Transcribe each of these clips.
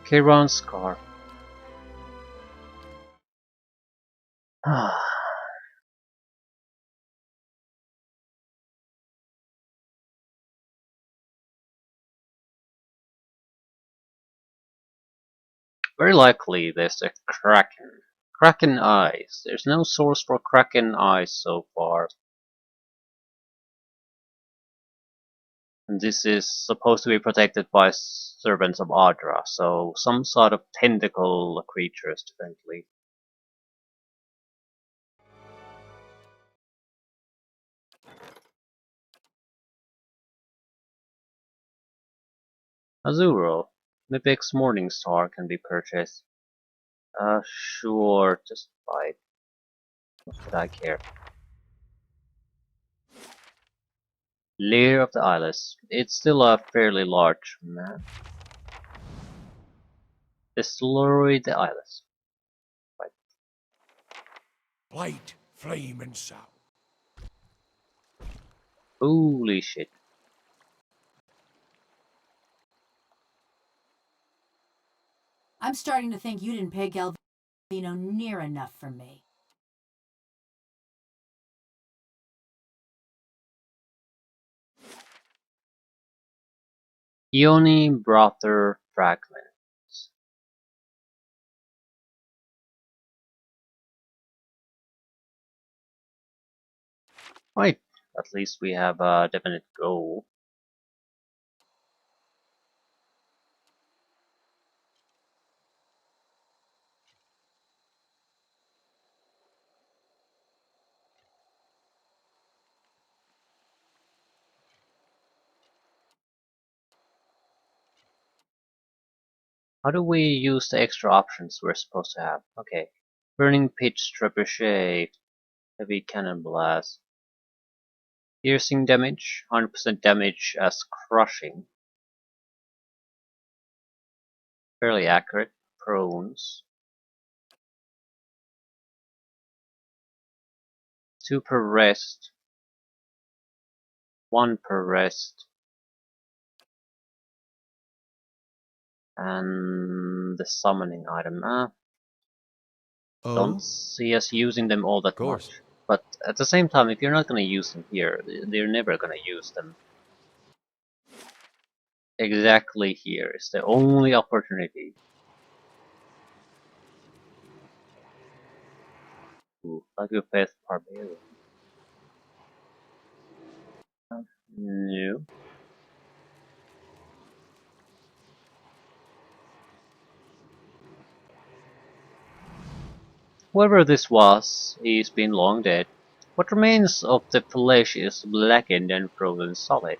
Kiran's scar. Very likely there's a Kraken. Kraken eyes. There's no source for Kraken eyes so far. And this is supposed to be protected by servants of Adra, so some sort of tentacle creatures, definitely. Azuro. Mipek's Morning Star can be purchased. Sure, just buy it. What should I care? Lair of the Eyeless. It's still a fairly large map. Distillery the Eyeless. Right. Light, flame, and sound. Holy shit. I'm starting to think you didn't pay Galvino near enough for me. Ioni Brother Fragments. Right, at least we have a definite goal. How do we use the extra options we're supposed to have? Okay. Burning Pitch Trebuchet. Heavy Cannon Blast. Piercing damage. 100% damage as crushing. Fairly accurate. Prones. 2 per rest. 1 per rest. And the summoning item. Don't see us using them all that much. But at the same time, if you're not gonna use them here, they're never gonna use them. Exactly here is the only opportunity. Ooh, like a Faith Barbarian. No. Whoever this was, he's been long dead. What remains of the flesh is blackened and frozen solid.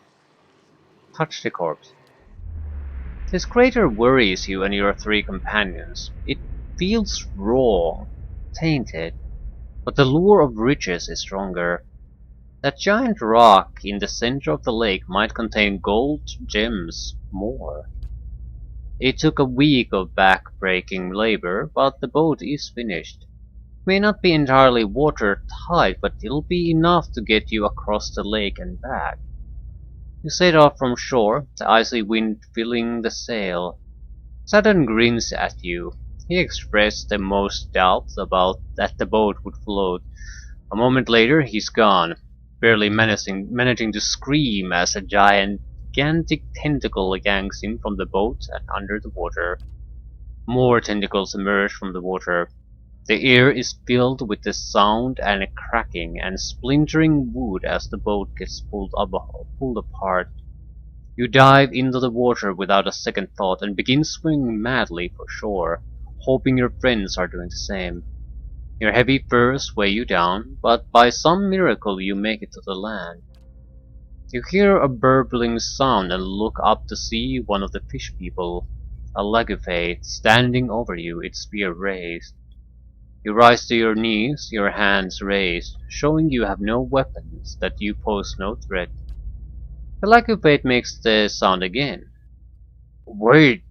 Touch the corpse. This crater worries you and your 3 companions. It feels wrong, tainted, but the lure of riches is stronger. That giant rock in the center of the lake might contain gold, gems, more. It took a week of back-breaking labor, but the boat is finished. It may not be entirely watertight, but it'll be enough to get you across the lake and back. You set off from shore, the icy wind filling the sail. Saturn grins at you. He expressed the most doubt about that the boat would float. A moment later, he's gone, barely managing to scream as a gigantic tentacle yanks him from the boat and under the water. More tentacles emerge from the water. The air is filled with the sound and a cracking and splintering wood as the boat gets pulled apart. You dive into the water without a second thought and begin swimming madly for shore, hoping your friends are doing the same. Your heavy furs weigh you down, but by some miracle you make it to the land. You hear a burbling sound and look up to see one of the fish people, a Lagufate, standing over you, its spear raised. You rise to your knees, your hands raised, showing you have no weapons, that you pose no threat. The Lagufate makes the sound again. Wait,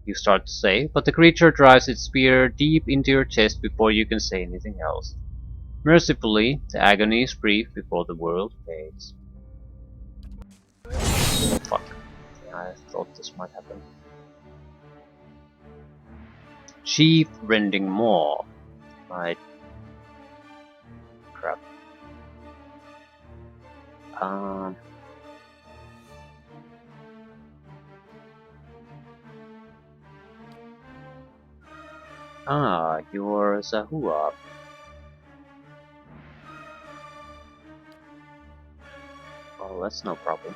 you start to say, but the creature drives its spear deep into your chest before you can say anything else. Mercifully, the agony is brief before the world fades. Fuck. I thought this might happen. Chief rending maw. Right. Crap. Um. You're Zahua. Oh, that's no problem.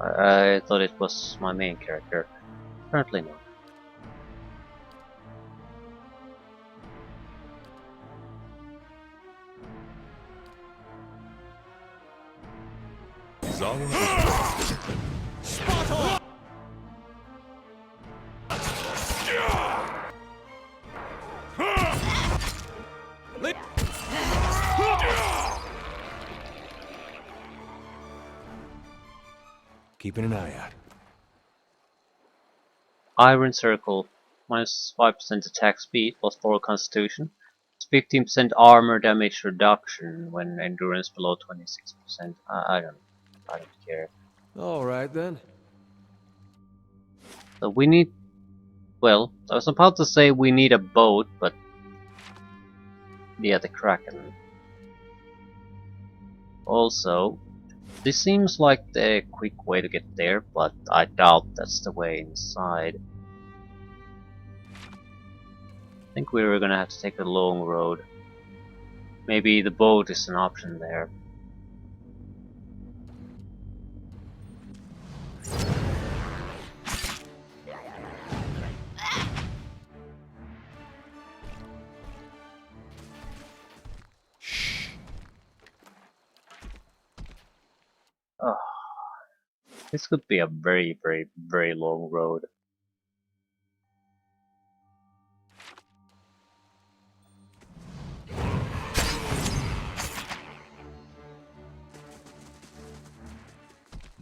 I thought it was my main character. Apparently not. Keeping an eye out. Iron Circle. Minus 5% attack speed, plus 4 constitution. It's 15% armor damage reduction when endurance below 26%. I don't care. All right then. So we need, well, I was about to say we need a boat, but yeah, the Kraken. Also, this seems like the quick way to get there, but I doubt that's the way inside. I think we were gonna have to take the long road. Maybe the boat is an option there. Oh, this could be a very, very, very long road.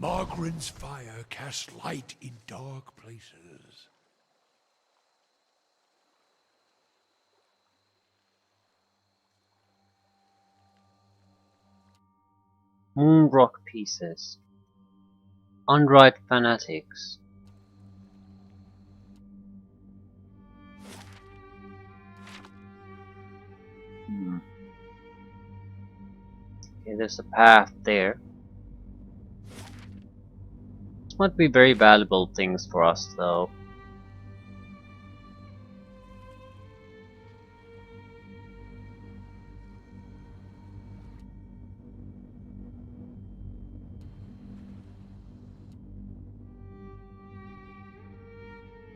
Margaren's fire casts light in dark places. Moonrock pieces. Unright fanatics. Okay, there's a path there. This might be very valuable things for us though.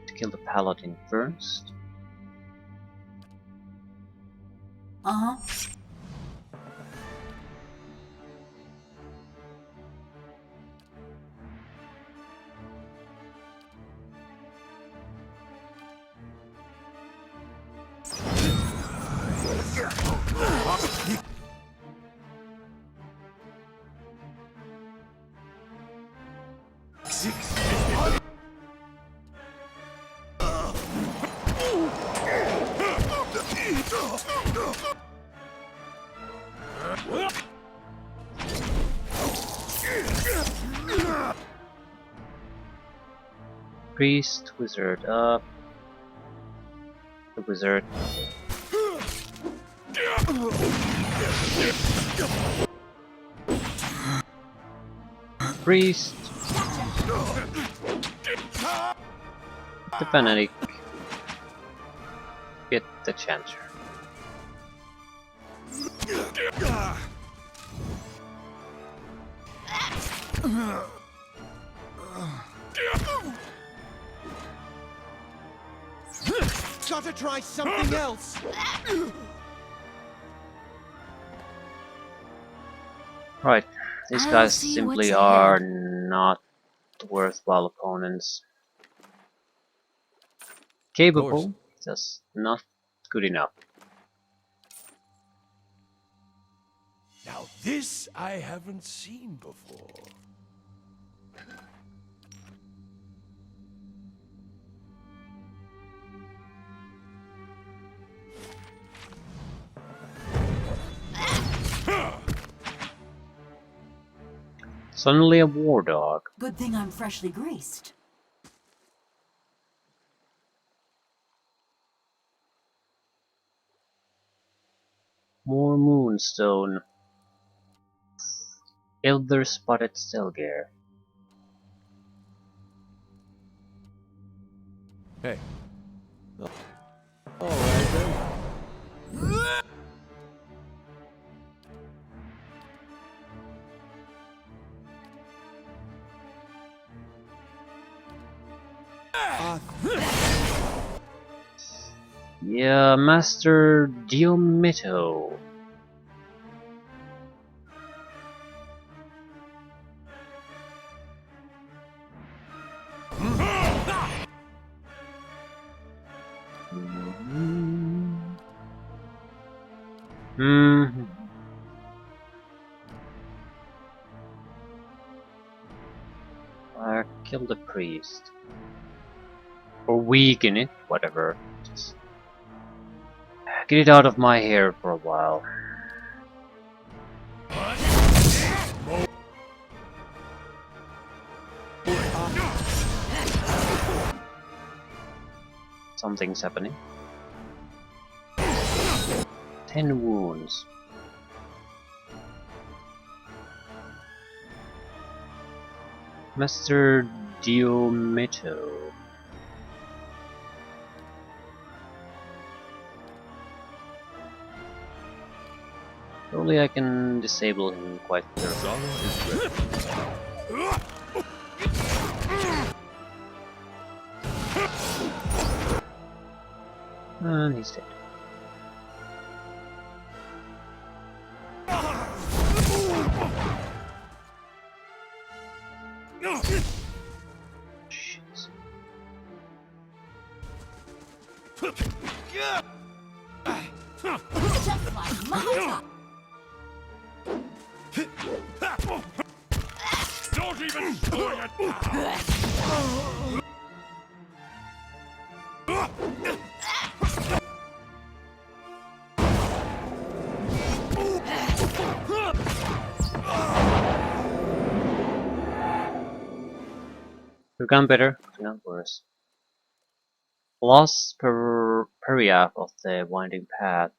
To kill the paladin first. Uh-huh. Priest, wizard up. The wizard. Priest. The fanatic. Get the chancer. Gotta try something else. Right, these I'll guys see simply what's are ahead. not worthwhile opponents. Of course. Capable, just not good enough. Now this I haven't seen before. Suddenly a war dog. Good thing I'm freshly greased. More moonstone. Elder spotted Stelgare. Hey. Oh, all right then. Yeah, Master Diomito. Hmm. Kill the priest. Or weaken it, whatever. Just get it out of my hair for a while. Something's happening. 10 wounds. Master Diomito. Surely I can disable him quite clearly. Zara is ready. And he's dead. Shit. Just like my Don't even spoil it! We've gone better, we've gone worse. Lost Peria of the Winding Path.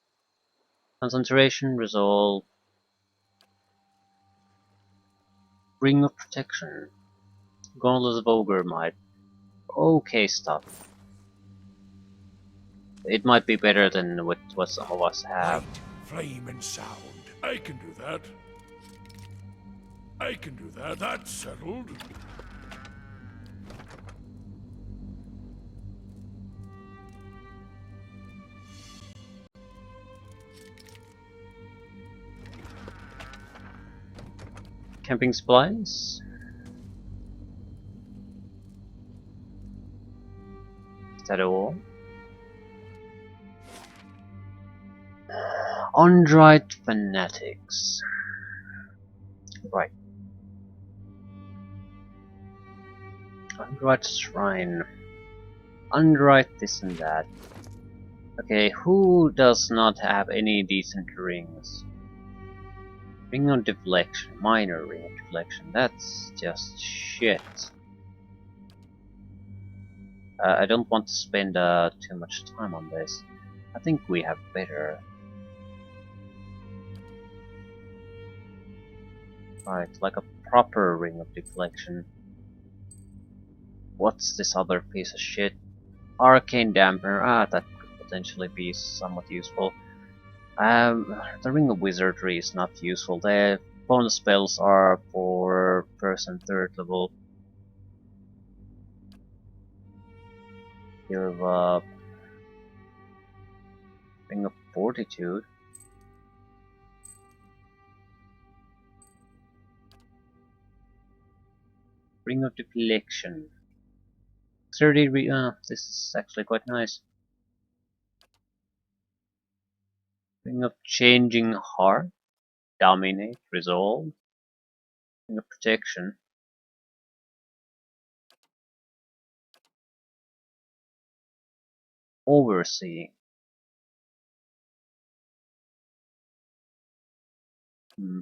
Concentration, resolve. Ring of Protection. Gauntlet of Ogre Might. Okay stuff. It might be better than what some of us have. Light, flame, and sound. I can do that. I can do that. That's settled. Camping supplies. Is that all? Undried Fanatics. Right. Undried Shrine. Undried this and that. Okay, who does not have any decent rings? Ring of Deflection. Minor Ring of Deflection. That's just shit. I don't want to spend too much time on this. I think we have better. Right, like a proper Ring of Deflection. What's this other piece of shit? Arcane Dampener. Ah, that could potentially be somewhat useful. The Ring of Wizardry is not useful. The bonus spells are for first and third level. You have Ring of Fortitude. Ring of Deflection. 30 this is actually quite nice. Ring of Changing Heart. Dominate. Resolve. Ring of Protection. Overseeing. Hmm.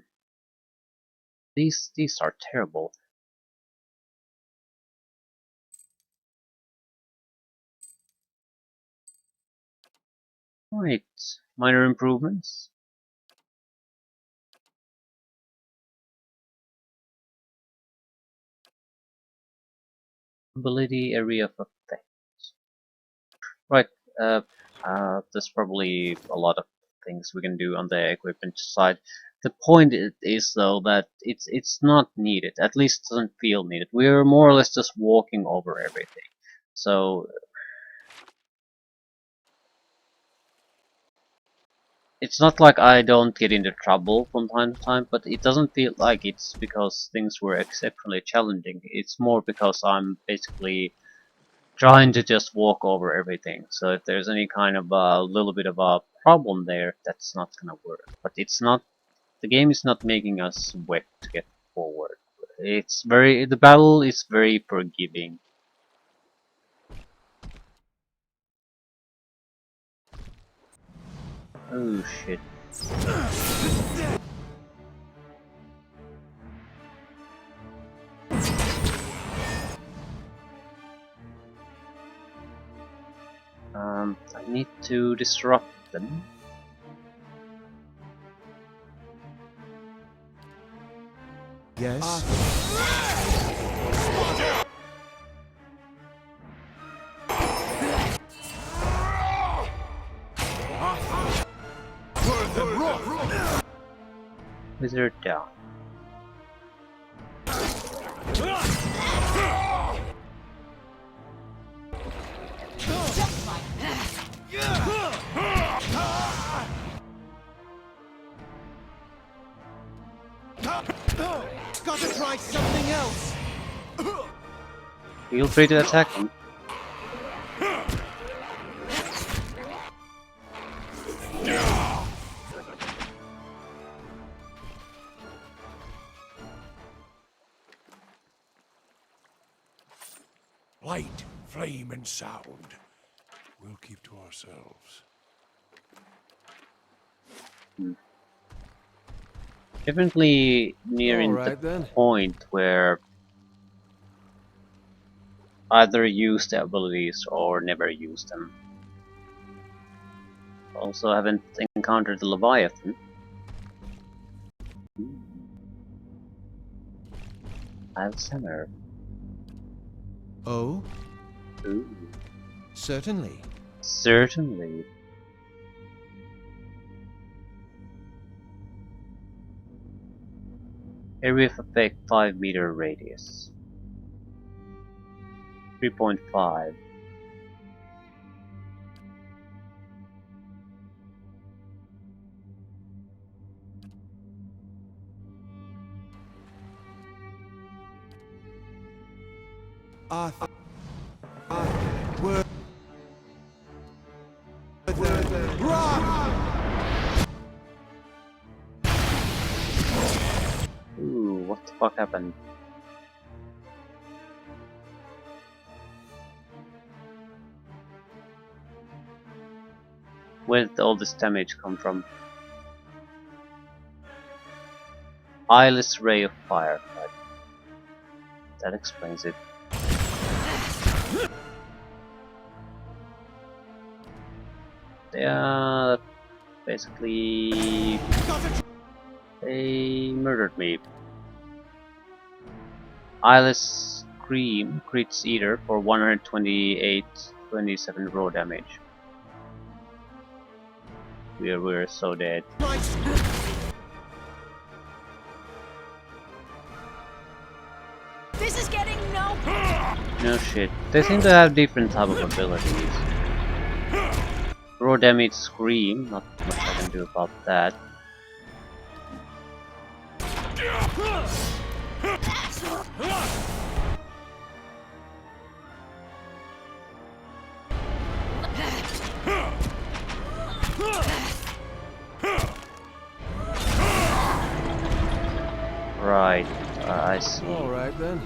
These are terrible. Right. Minor improvements. Ability area of effect. Right. Uh, there's probably a lot of things we can do on the equipment side. The point is though that it's not needed. At least it doesn't feel needed. We're more or less just walking over everything. So it's not like I don't get into trouble from time to time, but it doesn't feel like it's because things were exceptionally challenging. It's more because I'm basically trying to just walk over everything. So if there's any kind of a little bit of a problem there, that's not gonna work. But it's not, the game is not making us sweat to get forward. The battle is very forgiving. Oh shit. I need to disrupt them. Yes. Wizard down. Gotta try something else. Feel free to attack him. Light, flame, and sound. We'll keep to ourselves. Definitely nearing Alright the then. point where either use the abilities or never use them. Also haven't encountered the Leviathan. Alzheimer. Oh, Ooh. certainly. Certainly. Area of effect 5-meter radius. 3.5. Arthur. Ooh, what the fuck happened? Where did all this damage come from? Eyeless ray of fire. That explains it. Yeah, basically they murdered me. Eyeless Scream crits Eater for 128-27 raw damage. We're so dead. This is getting no. No shit. They seem to have different type of abilities. Raw damage Scream, not much I can do about that. Right, I see. Alright then.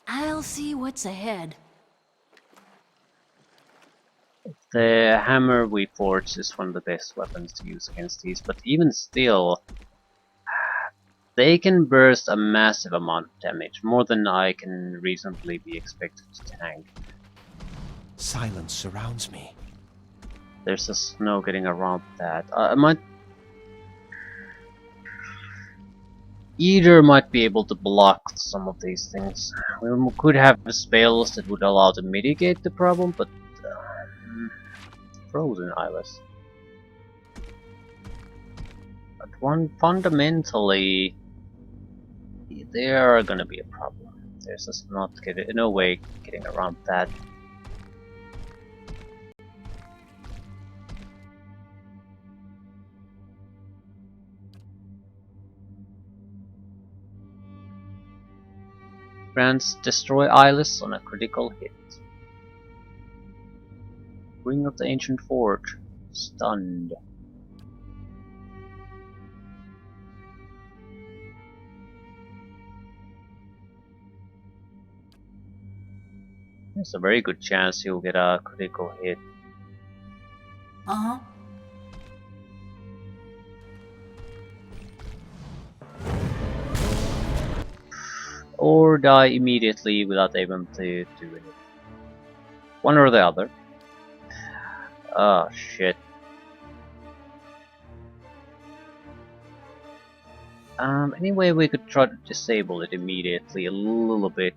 I'll see what's ahead. The hammer we forged is one of the best weapons to use against these, but even still, they can burst a massive amount of damage, more than I can reasonably be expected to tank. Silence surrounds me. There's just no getting around that. I might might be able to block some of these things. We could have spells that would allow to mitigate the problem, but frozen Iris. But fundamentally, they are gonna be a problem. There's just no way getting around that. Grants destroy eyeless on a critical hit. Ring of the Ancient Forge. Stunned. There's a very good chance you'll get a critical hit. Uh-huh. Or die immediately without even to do anything. One or the other. Oh shit. Anyway, we could try to disable it immediately a little bit.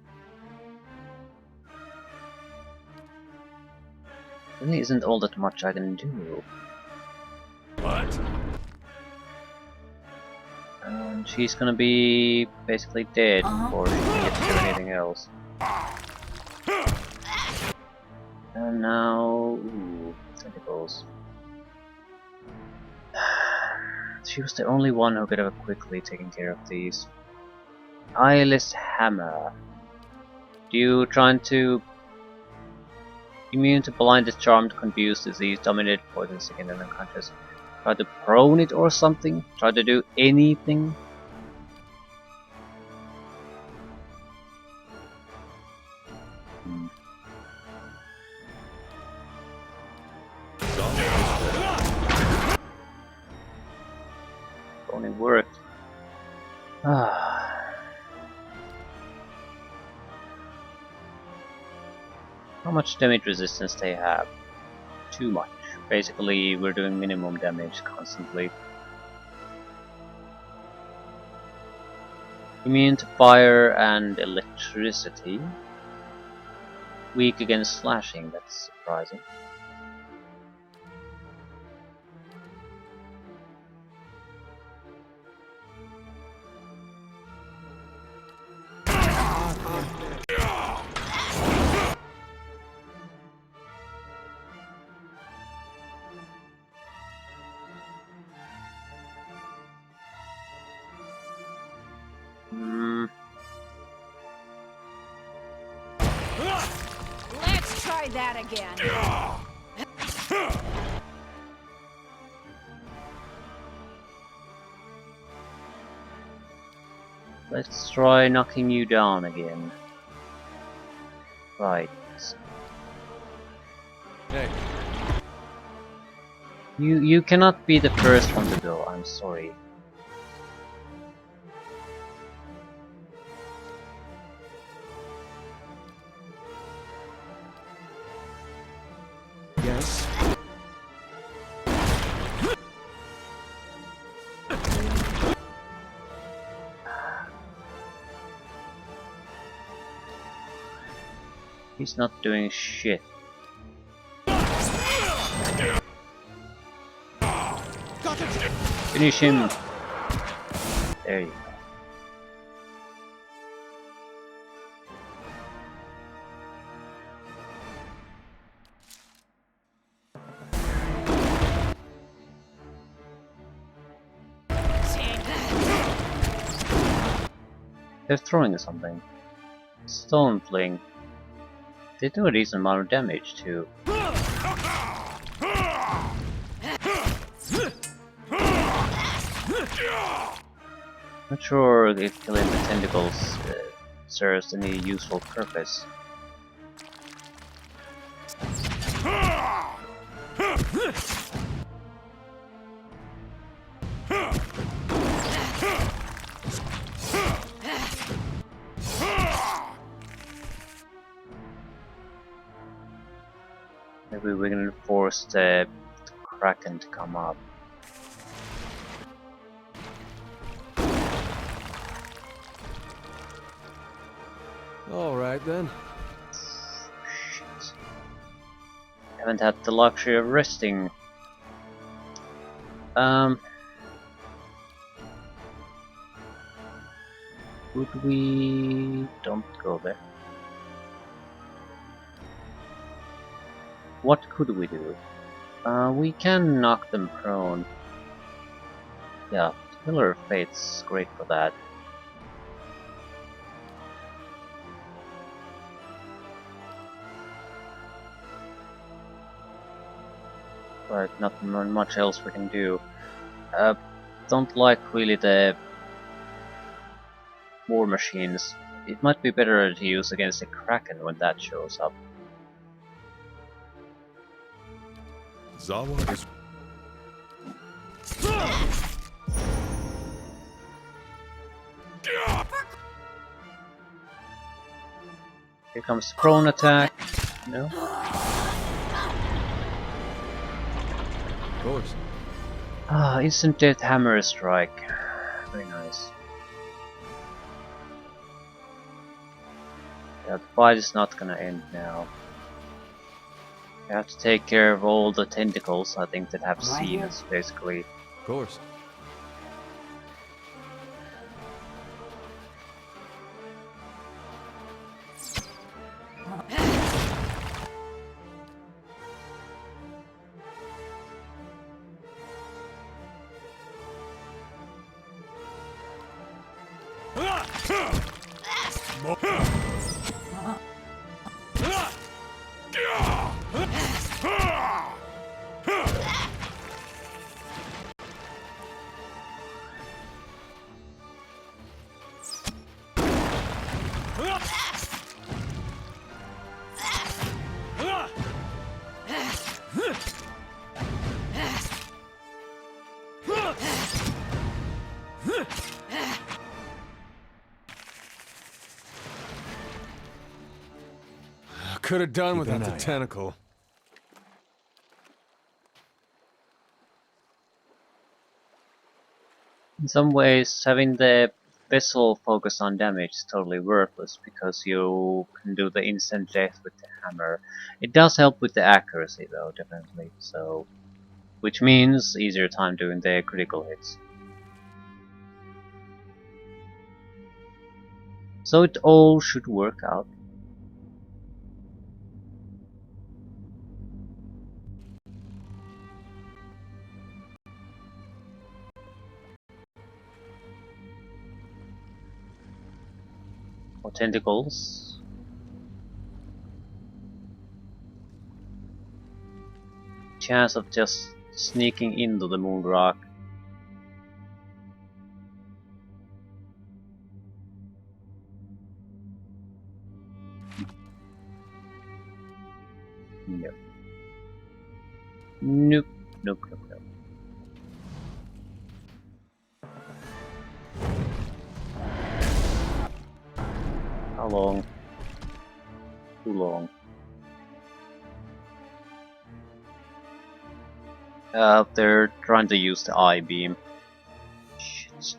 Really isn't all that much I can do. What? And she's gonna be basically dead before she can get to do anything else. And now... ooh, tentacles. She was the only one who could have quickly taken care of these. Eyeless Hammer. Do you trying to... immune to blind, disarmed, confused, disease, dominated, poison, sickened, and unconscious. Try to prone it or something? Try to do anything? Only worked. How much damage resistance they have? Too much. Basically, we're doing minimum damage constantly. Immune to fire and electricity. Weak against slashing, that's surprising. Let's try that again. Let's try knocking you down again. Right. Hey. You cannot be the first one to go, I'm sorry. Yes. He's not doing shit. Got it. Finish him! There you go. They're throwing something. Stone fling. They do a decent amount of damage too. Not sure if killing the tentacles serves any useful purpose. Maybe we can force the Kraken to come up. All right then. Shit. Haven't had the luxury of resting. Could we... Don't go there. What could we do? We can knock them prone. Yeah, Pillar of Fate's great for that. But not much else we can do. Don't like really the war machines. It might be better to use against the Kraken when that shows up. Zawa is Here comes prone attack. No? Of course. Ah, instant death hammer strike. Very nice. Yeah, the fight is not gonna end now. I have to take care of all the tentacles, I think, that have Right here. scenes, basically. Of course. Could have done without the tentacle. In some ways, having the vessel focus on damage is totally worthless, because you can do the instant death with the hammer. It does help with the accuracy though, definitely, so... Which means easier time doing the critical hits. So it all should work out. More tentacles. Chance of just sneaking into the moon rock. No. Nope. Nope, nope, nope. How long? Too long. They're trying to use the I-beam. Shit.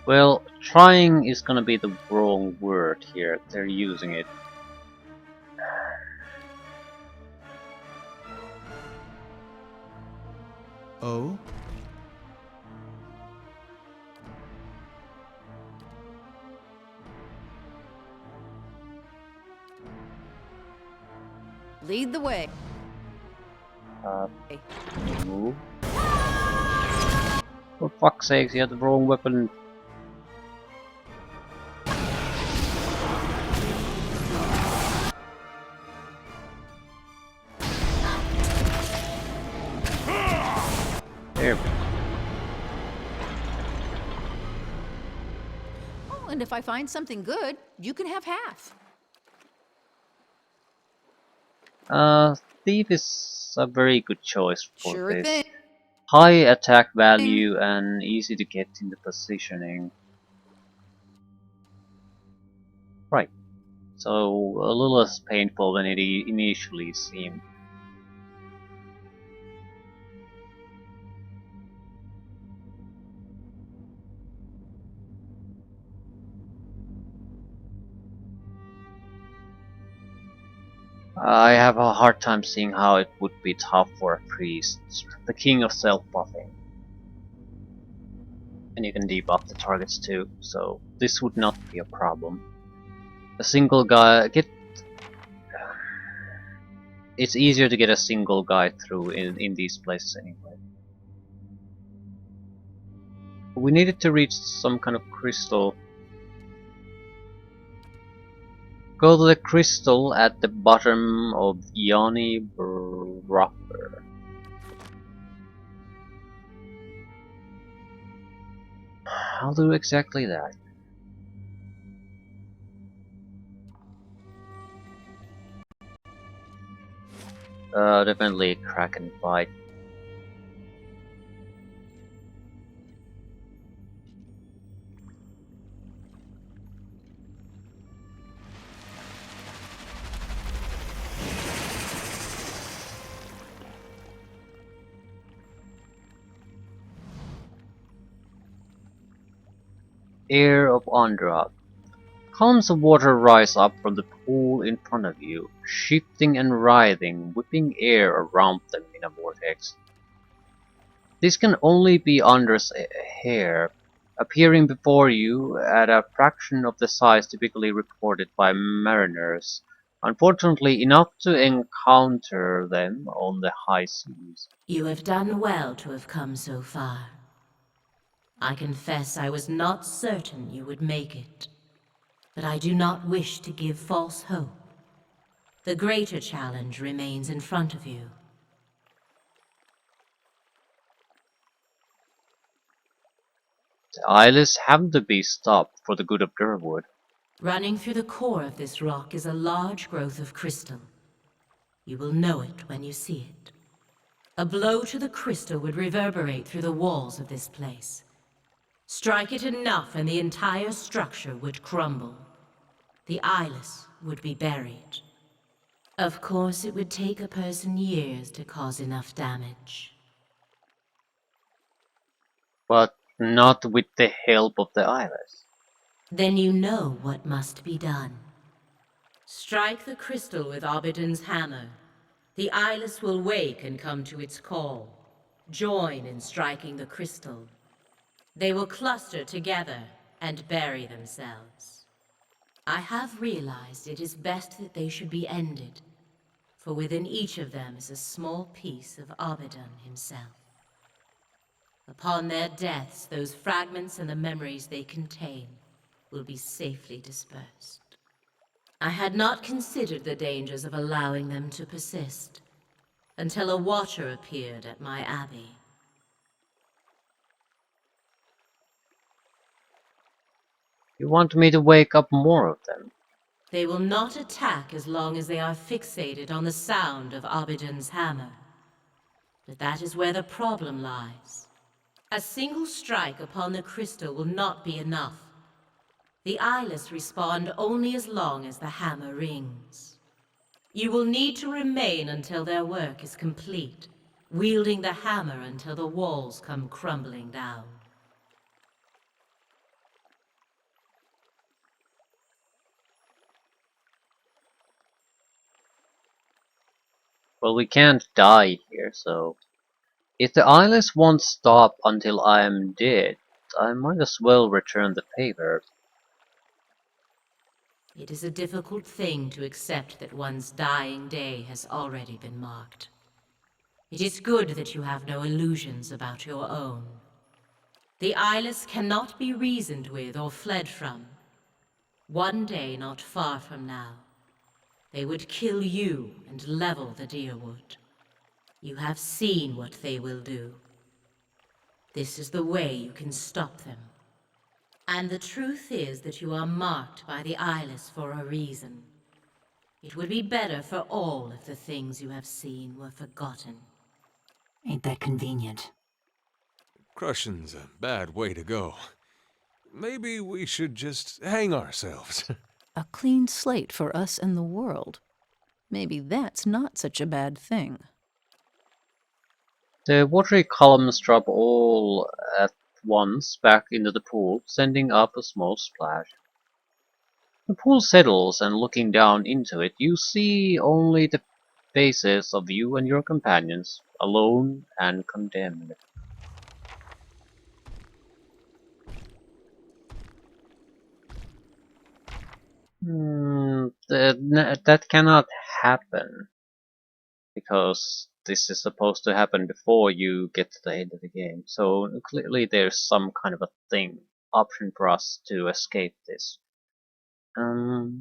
Well, trying is gonna be the wrong word here. They're using it. Oh? Lead the way. Move. For fuck's sake, you had the wrong weapon. There we go. Oh, and if I find something good, you can have half. Thief is a very good choice for Sure this. thing. High attack value and easy to get into positioning. Right. so a little less painful than it initially seemed. I have a hard time seeing how it would be tough for a priest, the king of self-buffing. And you can debuff the targets too, so this would not be a problem. A single guy it's easier to get a single guy through in these places anyway. We needed to reach some kind of crystal. Go to the crystal at the bottom of Yoni Broffer. I'll do exactly that. Definitely a Kraken fight. Air of Andra. Columns of water rise up from the pool in front of you, shifting and writhing, whipping air around them in a vortex. This can only be Andra's hair, appearing before you at a fraction of the size typically reported by mariners, unfortunately enough to encounter them on the high seas. You have done well to have come so far. I confess I was not certain you would make it, but I do not wish to give false hope. The greater challenge remains in front of you. The islands have to be stopped for the good of Durwood. Running through the core of this rock is a large growth of crystal. You will know it when you see it. A blow to the crystal would reverberate through the walls of this place. Strike it enough and the entire structure would crumble. The eyeless would be buried. Of course, it would take a person years to cause enough damage. But not with the help of the islands. Then you know what must be done. Strike the crystal with Obidon's hammer. The eyeless will wake and come to its call. Join in striking the crystal. They will cluster together and bury themselves. I have realized it is best that they should be ended, for within each of them is a small piece of Obidon himself. Upon their deaths, those fragments and the memories they contain will be safely dispersed. I had not considered the dangers of allowing them to persist, until a watcher appeared at my abbey. You want me to wake up more of them? They will not attack as long as they are fixated on the sound of Obidon's hammer. But that is where the problem lies. A single strike upon the crystal will not be enough. The eyeless respond only as long as the hammer rings. You will need to remain until their work is complete, wielding the hammer until the walls come crumbling down. Well, we can't die here, so... If the islands won't stop until I am dead, I might as well return the favor. It is a difficult thing to accept that one's dying day has already been marked. It is good that you have no illusions about your own. The eyeless cannot be reasoned with or fled from. One day not far from now, they would kill you and level the Deerwood. You have seen what they will do. This is the way you can stop them. And the truth is that you are marked by the eyeless for a reason. It would be better for all if the things you have seen were forgotten. Ain't that convenient? Crushing's a bad way to go. Maybe we should just hang ourselves. A clean slate for us and the world. Maybe that's not such a bad thing. The watery columns drop all at once back into the pool, sending up a small splash. The pool settles, and looking down into it, you see only the faces of you and your companions, alone and condemned. That cannot happen, because this is supposed to happen before you get to the end of the game. So clearly there's some kind of a option for us to escape this. We'll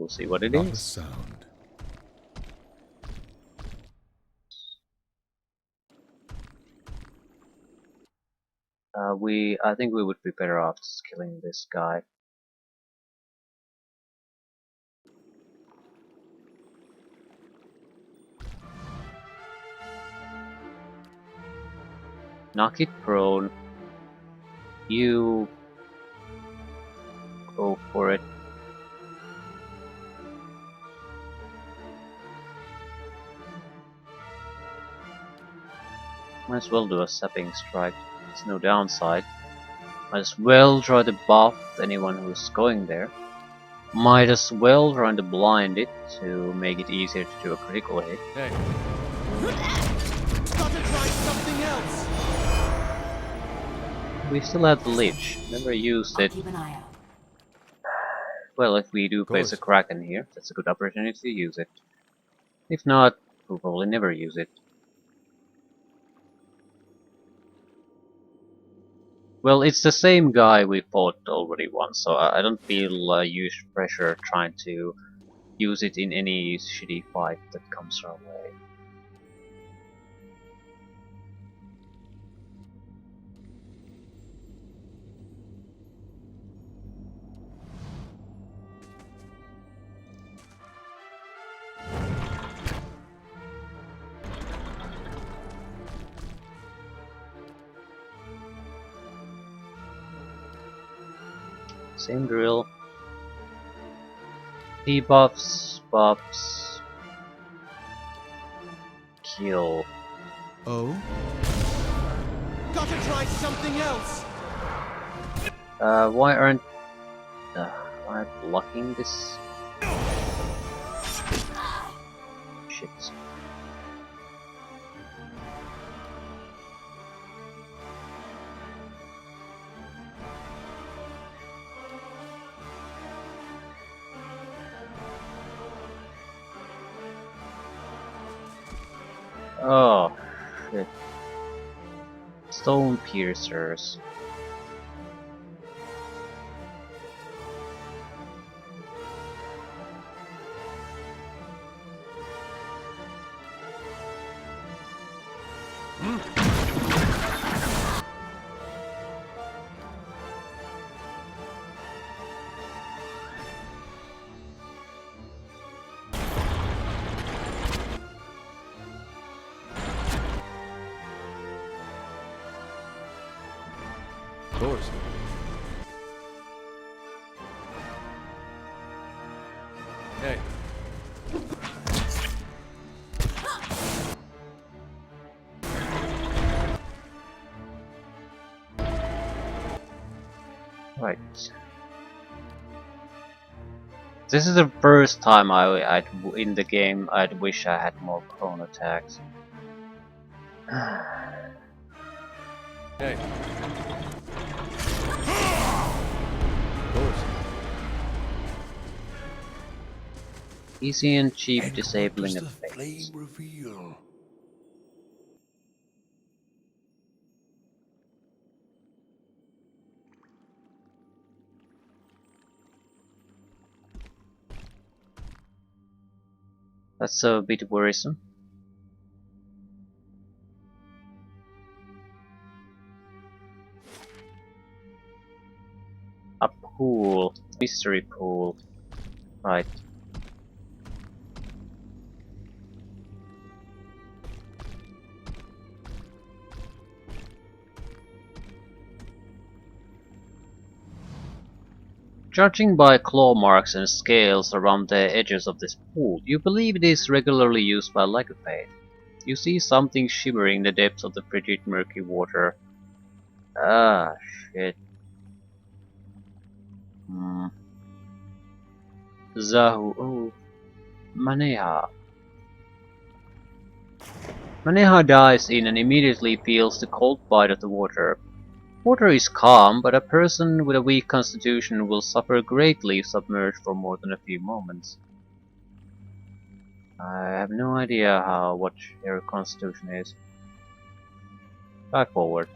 see what it Not a is. sound. I think we would be better off just killing this guy. Knock it prone. You go for it. Might as well do a sapping strike. There's no downside. Might as well try to buff anyone who's going there. Might as well try to blind it to make it easier to do a critical hit. Hey. Gotta try something else. We still have the Lich. Never used I'll it. keep an eye out. Well, if we do place a Kraken here, that's a good opportunity to use it. If not, we'll probably never use it. Well, it's the same guy we fought already once, so I don't feel huge pressure trying to use it in any shitty fight that comes our way. Same drill. Debuffs, buffs, kill. Oh? Gotta try something else. Why aren't I blocking this? Shit. Oh, shit. Stone piercers. Doors. Hey. Right. This is the first time in the game I'd wish I had more prone attacks. Hey. Doors. Easy and cheap And disabling what does the effects. flame reveal? That's a bit worrisome. A pool. Mystery pool. Right. Judging by claw marks and scales around the edges of this pool, you believe it is regularly used by Legopaid. You see something shimmering in the depths of the frigid, murky water. Ah, shit. Zahu. Oh, Maneha. Maneha dives in and immediately feels the cold bite of the water. Water is calm, but a person with a weak constitution will suffer greatly if submerged for more than a few moments. I have no idea what her constitution is. Back forward.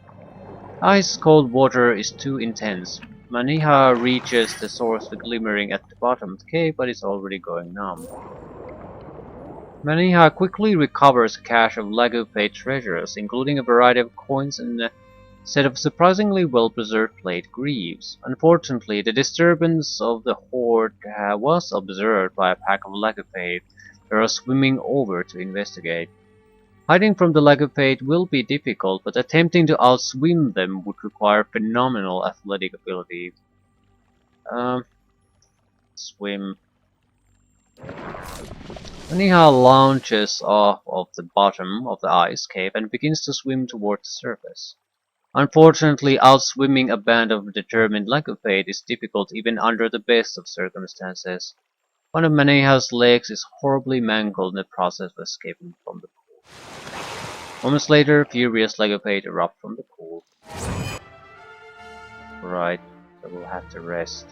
Ice cold water is too intense. Maniha reaches the source of glimmering at the bottom of the cave, but is already going numb. Maniha quickly recovers a cache of Lagopay treasures, including a variety of coins and a set of surprisingly well-preserved plate greaves. Unfortunately, the disturbance of the hoard was observed by a pack of Lagopay that are swimming over to investigate. Hiding from the Lagopade will be difficult, but attempting to outswim them would require phenomenal athletic ability. Swim. Anyhow launches off of the bottom of the ice cave and begins to swim towards the surface. Unfortunately, outswimming a band of determined Lagopade is difficult even under the best of circumstances. One of Maneha's legs is horribly mangled in the process of escaping from the pool. Moments later, furious Lagopade erupt from the pool. Right, so we'll have to rest.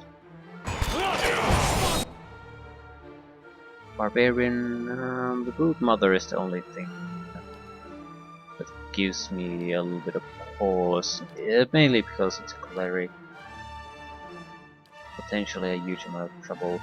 Barbarian, the Brood Mother is the only thing that gives me a little bit of pause, mainly because it's a cleric. Potentially a huge amount of trouble.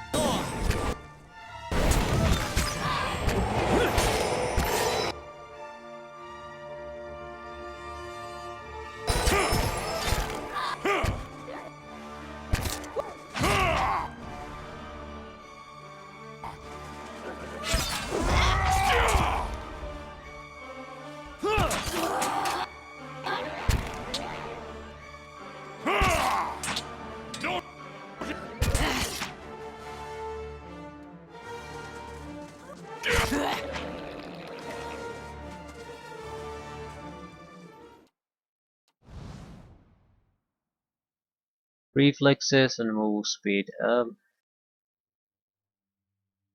Reflexes and move speed.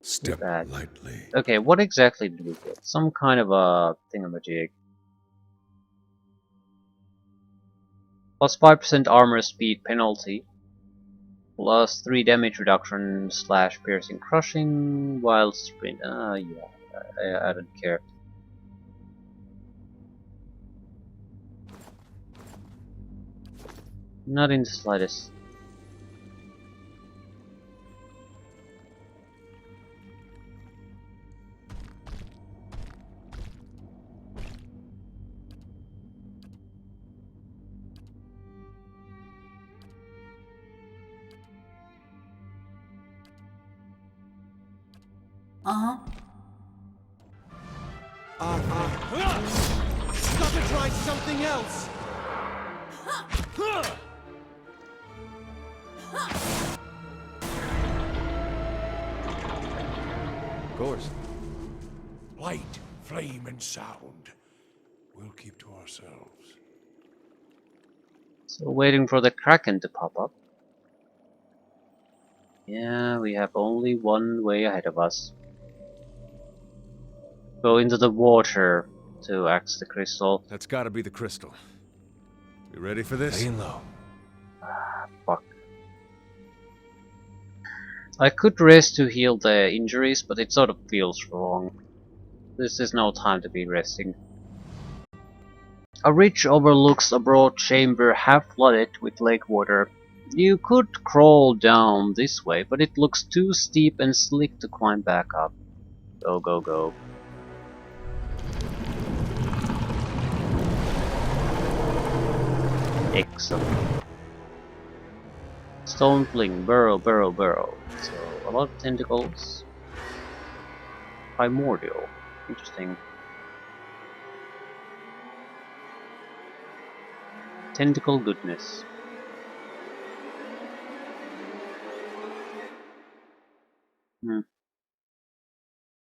Step Bad. lightly. Okay, what exactly did we get? Some kind of a thingamajig. Plus 5% armor speed penalty. Plus 3 damage reduction slash piercing crushing while sprint. Yeah, I don't care. Not in the slightest. Uh-huh. Gotta try something else! Of course. Light, flame, and sound. We'll keep to ourselves. So waiting for the Kraken to pop up. Yeah, we have only one way ahead of us. Go into the water to access the crystal. That's gotta be the crystal. You ready for this? Laying low. Fuck. I could rest to heal the injuries, but it sort of feels wrong. This is no time to be resting. A ridge overlooks a broad chamber half flooded with lake water. You could crawl down this way, but it looks too steep and slick to climb back up. Go, go, go. Excellent. Stone fling, burrow, burrow, burrow. So, a lot of tentacles. Primordial. Interesting. Tentacle goodness. Hmm.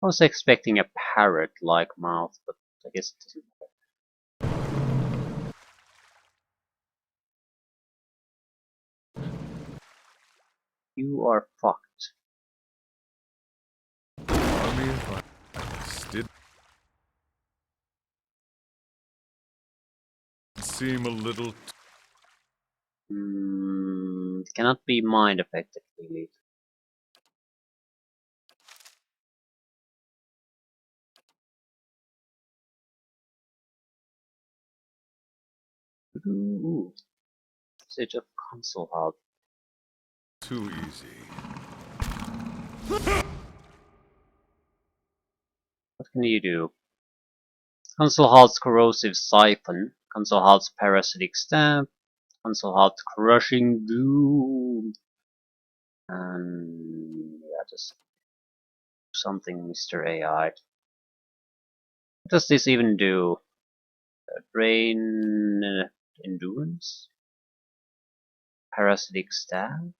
I was expecting a parrot-like mouth, but I guess it doesn't. You are fucked. Army of Ice did seem a little. Cannot be mind affected, really. Ooh, Siege of Console Hub. Too easy. What can you do? Console Halt's Corrosive Siphon. Console Halt's Parasitic Stamp. Console Halt's Crushing Doom. And yeah, just something, Mr. AI. What does this even do? Drain Endurance? Parasitic Stamp?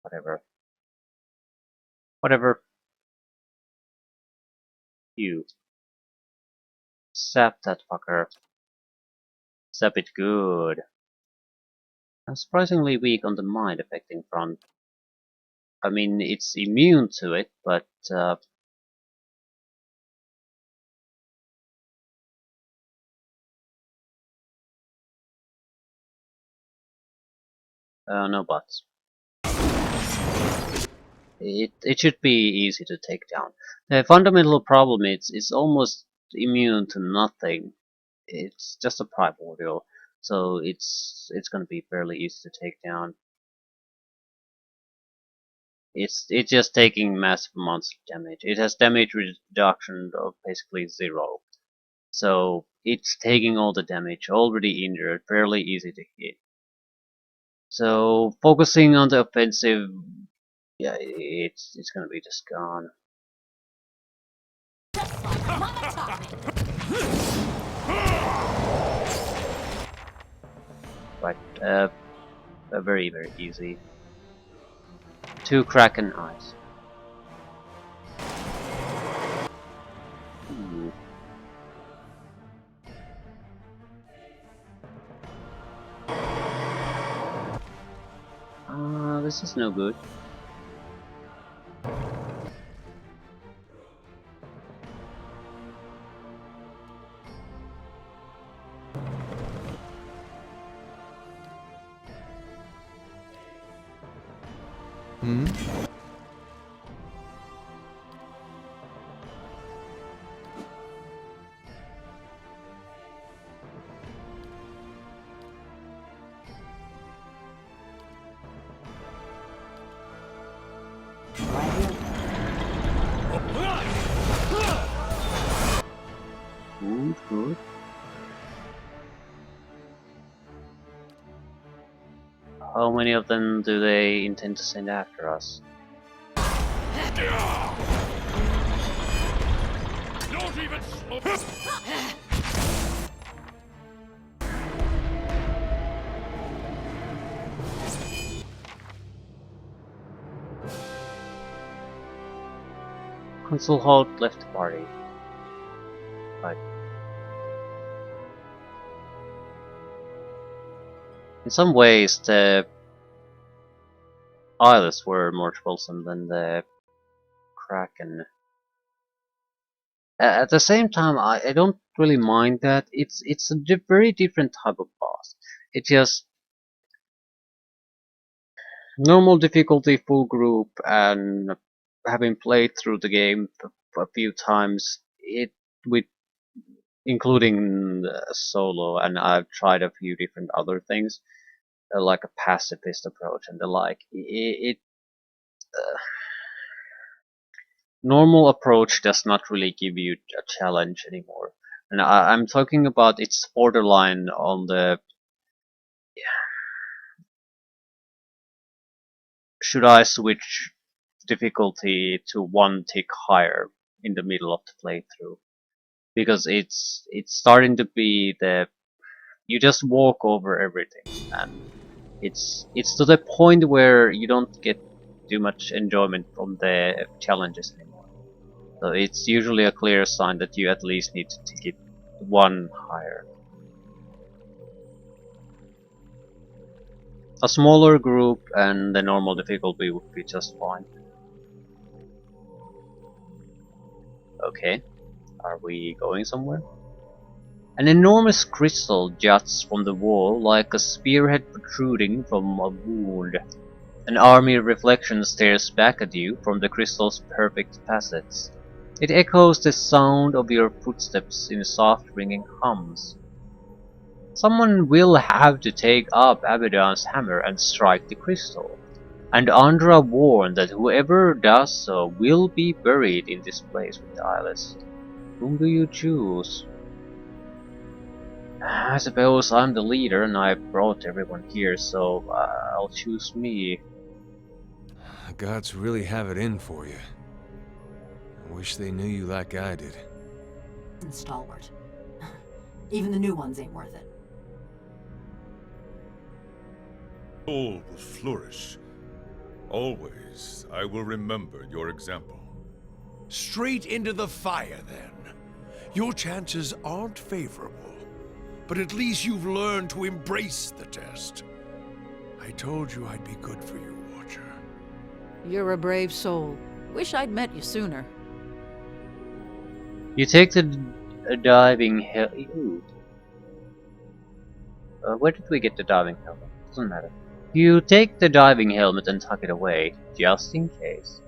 Whatever. Whatever. You. Sap that fucker. Sap it good. I'm surprisingly weak on the mind affecting front. I mean, it's immune to it, but no buts. It should be easy to take down. The fundamental problem is it's almost immune to nothing. It's just a primordial, so it's gonna be fairly easy to take down. It's just taking massive amounts of damage. It has damage reduction of basically 0. So it's taking all the damage, already injured, fairly easy to hit. So focusing on the offensive, yeah, it's gonna be just gone. Right, very easy. 2 Kraken eyes. Ooh. This is no good. Hmm? Good. How many of them do they intend to send after us? Don't even slow. Consul Halt left the party. Right. In some ways, the Eyeless were more troublesome than the Kraken. At the same time, I don't really mind that. It's a very different type of boss. It just normal difficulty full group, and having played through the game a few times, it with including solo, and I've tried a few different other things like a pacifist approach and the like. Normal approach does not really give you a challenge anymore, and I'm talking about it's borderline on the should I switch difficulty to one tick higher in the middle of the playthrough, because it's starting to be the you just walk over everything, and it's to the point where you don't get too much enjoyment from the challenges anymore. So it's usually a clear sign that you at least need to take it one higher. A smaller group and the normal difficulty would be just fine. Okay, are we going somewhere? An enormous crystal juts from the wall like a spearhead protruding from a wound. An army of reflection stares back at you from the crystal's perfect facets. It echoes the sound of your footsteps in soft ringing hums. Someone will have to take up Abaddon's hammer and strike the crystal, and Andra warned that whoever does so will be buried in this place with Eyeless. Whom do you choose? I suppose I'm the leader and I brought everyone here, so I'll choose me. The gods really have it in for you. I wish they knew you like I did. And stalwart. Even the new ones ain't worth it. All will flourish. Always, I will remember your example. Straight into the fire, then. Your chances aren't favorable, but at least you've learned to embrace the test. I told you I'd be good for you, Watcher. You're a brave soul. Wish I'd met you sooner. You take the diving helmet. Where did we get the diving helmet? Doesn't matter. You take the diving helmet and tuck it away, just in case.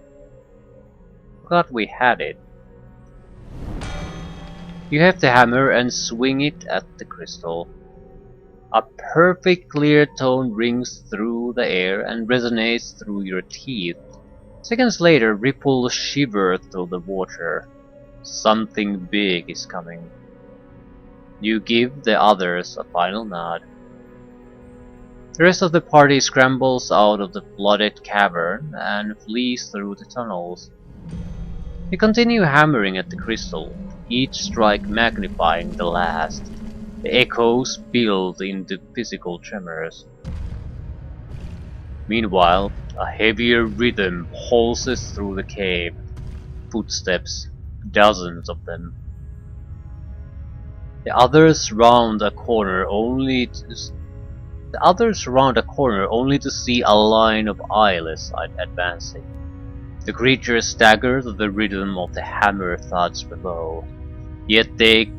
Forgot we had it. You have the hammer and swing it at the crystal. A perfect clear tone rings through the air and resonates through your teeth. Seconds later, ripples shiver through the water. Something big is coming. You give the others a final nod. The rest of the party scrambles out of the flooded cavern and flees through the tunnels. You continue hammering at the crystal, each strike magnifying the last. The echoes build into physical tremors. Meanwhile, a heavier rhythm pulses through the cave. Footsteps, dozens of them. The others round a corner only to see a line of eyeless advancing. The creatures stagger to the rhythm of the hammer thuds below, yet they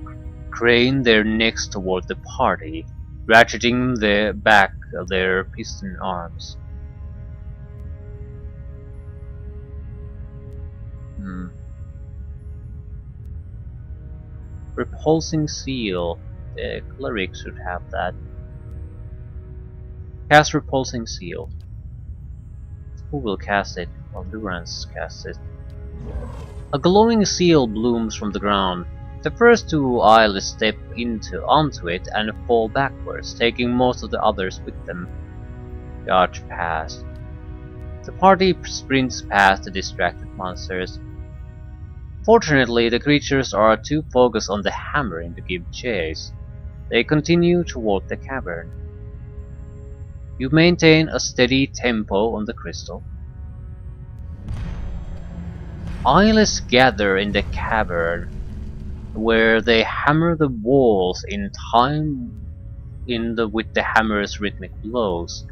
crane their necks toward the party, ratcheting the back of their piston arms. Repulsing Seal. The cleric should have that. Cast Repulsing Seal. Who will cast it? Well, Durance casts it. A glowing seal blooms from the ground. The first two eyeless step onto it and fall backwards, taking most of the others with them. Dodge past. The party sprints past the distracted monsters. Fortunately, the creatures are too focused on the hammering to give chase. They continue toward the cavern. You maintain a steady tempo on the crystal. Eyeless gather in the cavern, where they hammer the walls in time with the hammer's rhythmic blows.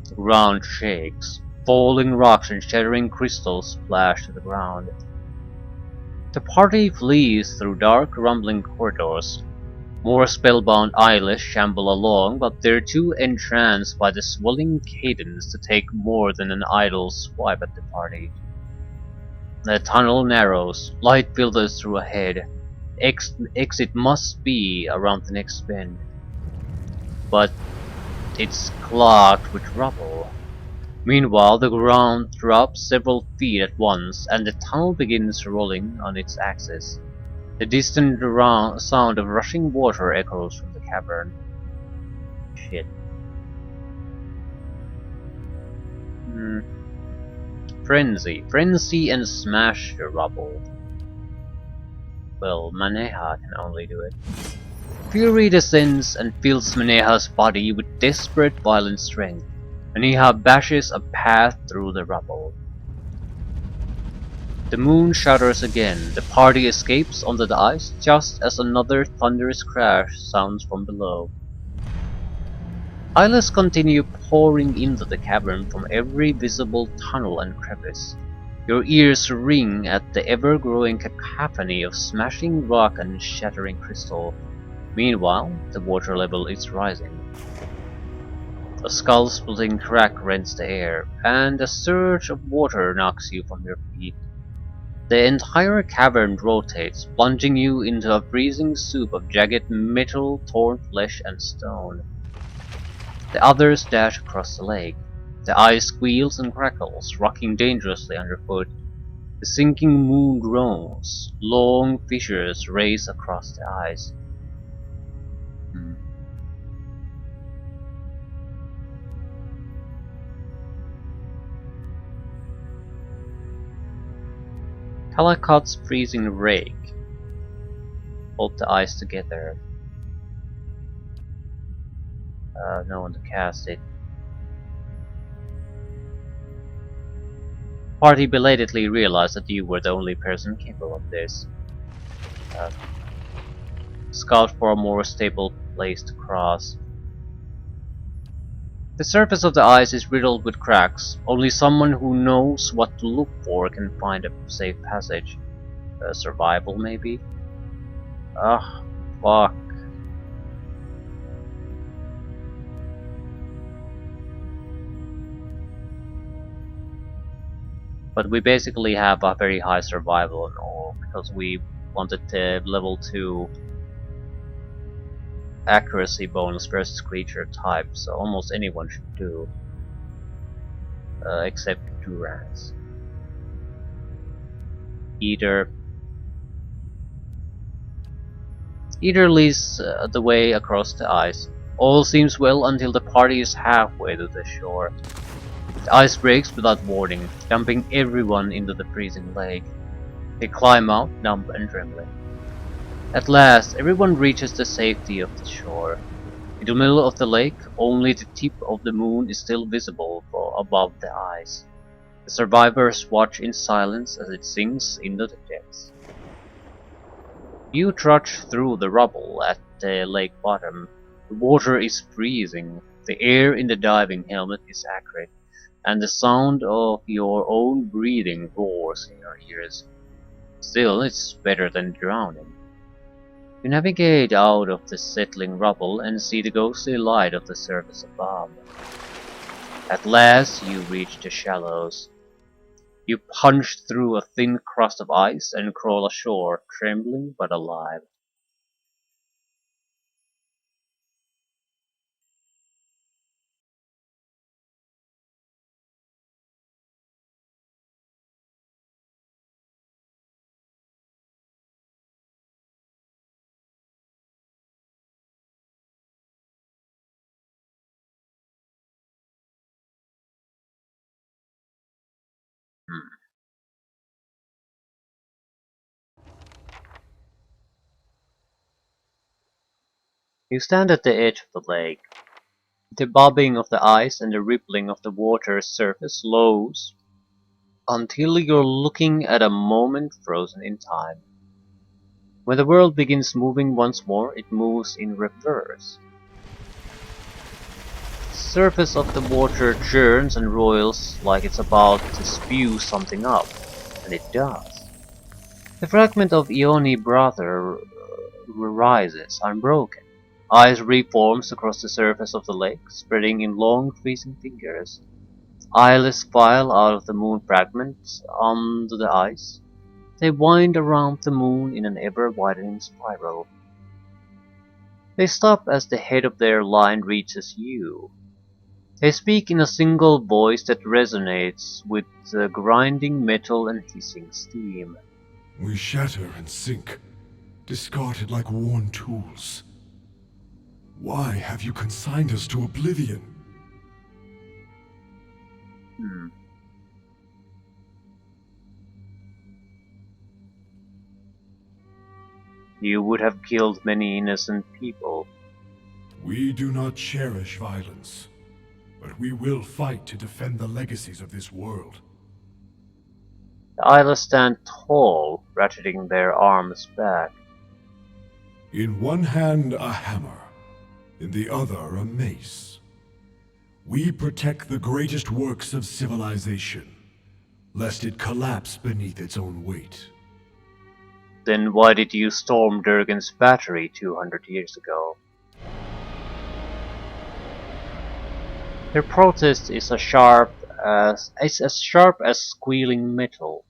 The ground shakes. Falling rocks and shattering crystals splash to the ground. The party flees through dark, rumbling corridors. More spellbound eyeless shamble along, but they're too entranced by the swelling cadence to take more than an idle swipe at the party. The tunnel narrows, light filters through ahead. Exit must be around the next bend. But it's clogged with rubble. Meanwhile, the ground drops several feet at once, and the tunnel begins rolling on its axis. The distant sound of rushing water echoes from the cavern. Shit. Frenzy and smash the rubble. Well, Maneha can only do it. Fury descends and fills Maneha's body with desperate violent strength. Maneha bashes a path through the rubble. The moon shatters again. The party escapes onto the ice just as another thunderous crash sounds from below. Eyeless continue pouring into the cavern from every visible tunnel and crevice. Your ears ring at the ever-growing cacophony of smashing rock and shattering crystal. Meanwhile, the water level is rising. A skull-splitting crack rents the air, and a surge of water knocks you from your feet. The entire cavern rotates, plunging you into a freezing soup of jagged metal, torn flesh, and stone. The others dash across the lake. The ice squeals and crackles, rocking dangerously underfoot. The sinking moon groans. Long fissures race across the ice. Calicot's freezing rake hold the ice together. No one to cast it. Party belatedly realized that you were the only person capable of this. Uh, Scout for a more stable place to cross. The surface of the ice is riddled with cracks. Only someone who knows what to look for can find a safe passage. Survival, maybe? Ah, fuck. But we basically have a very high survival and all, because we wanted the level 2 accuracy bonus versus creature type, so almost anyone should do. Except Durance. Either leads the way across the ice. All seems well until the party is halfway to the shore. The ice breaks without warning, dumping everyone into the freezing lake. They climb out, numb and trembling. At last, everyone reaches the safety of the shore. In the middle of the lake, only the tip of the moon is still visible above the ice. The survivors watch in silence as it sinks into the depths. You trudge through the rubble at the lake bottom. The water is freezing, the air in the diving helmet is acrid, and the sound of your own breathing roars in your ears. Still, it's better than drowning. You navigate out of the settling rubble and see the ghostly light of the surface above. At last you reach the shallows. You punch through a thin crust of ice and crawl ashore, trembling but alive. You stand at the edge of the lake. The bobbing of the ice and the rippling of the water's surface slows until you're looking at a moment frozen in time. When the world begins moving once more, it moves in reverse. The surface of the water churns and roils like it's about to spew something up, and it does. The fragment of Ioni brother rises unbroken. Ice reforms across the surface of the lake, spreading in long freezing fingers. Eyeless file out of the moon fragments onto the ice. They wind around the moon in an ever-widening spiral. They stop as the head of their line reaches you. They speak in a single voice that resonates with the grinding metal and hissing steam. We shatter and sink, discarded like worn tools. Why have you consigned us to oblivion? You would have killed many innocent people. We do not cherish violence, but we will fight to defend the legacies of this world. The Islas stand tall, ratcheting their arms back. In one hand a hammer, in the other a mace. We protect the greatest works of civilization, lest it collapse beneath its own weight. Then why did you storm Durgan's battery 200 years ago? Their protest is as sharp as squealing metal.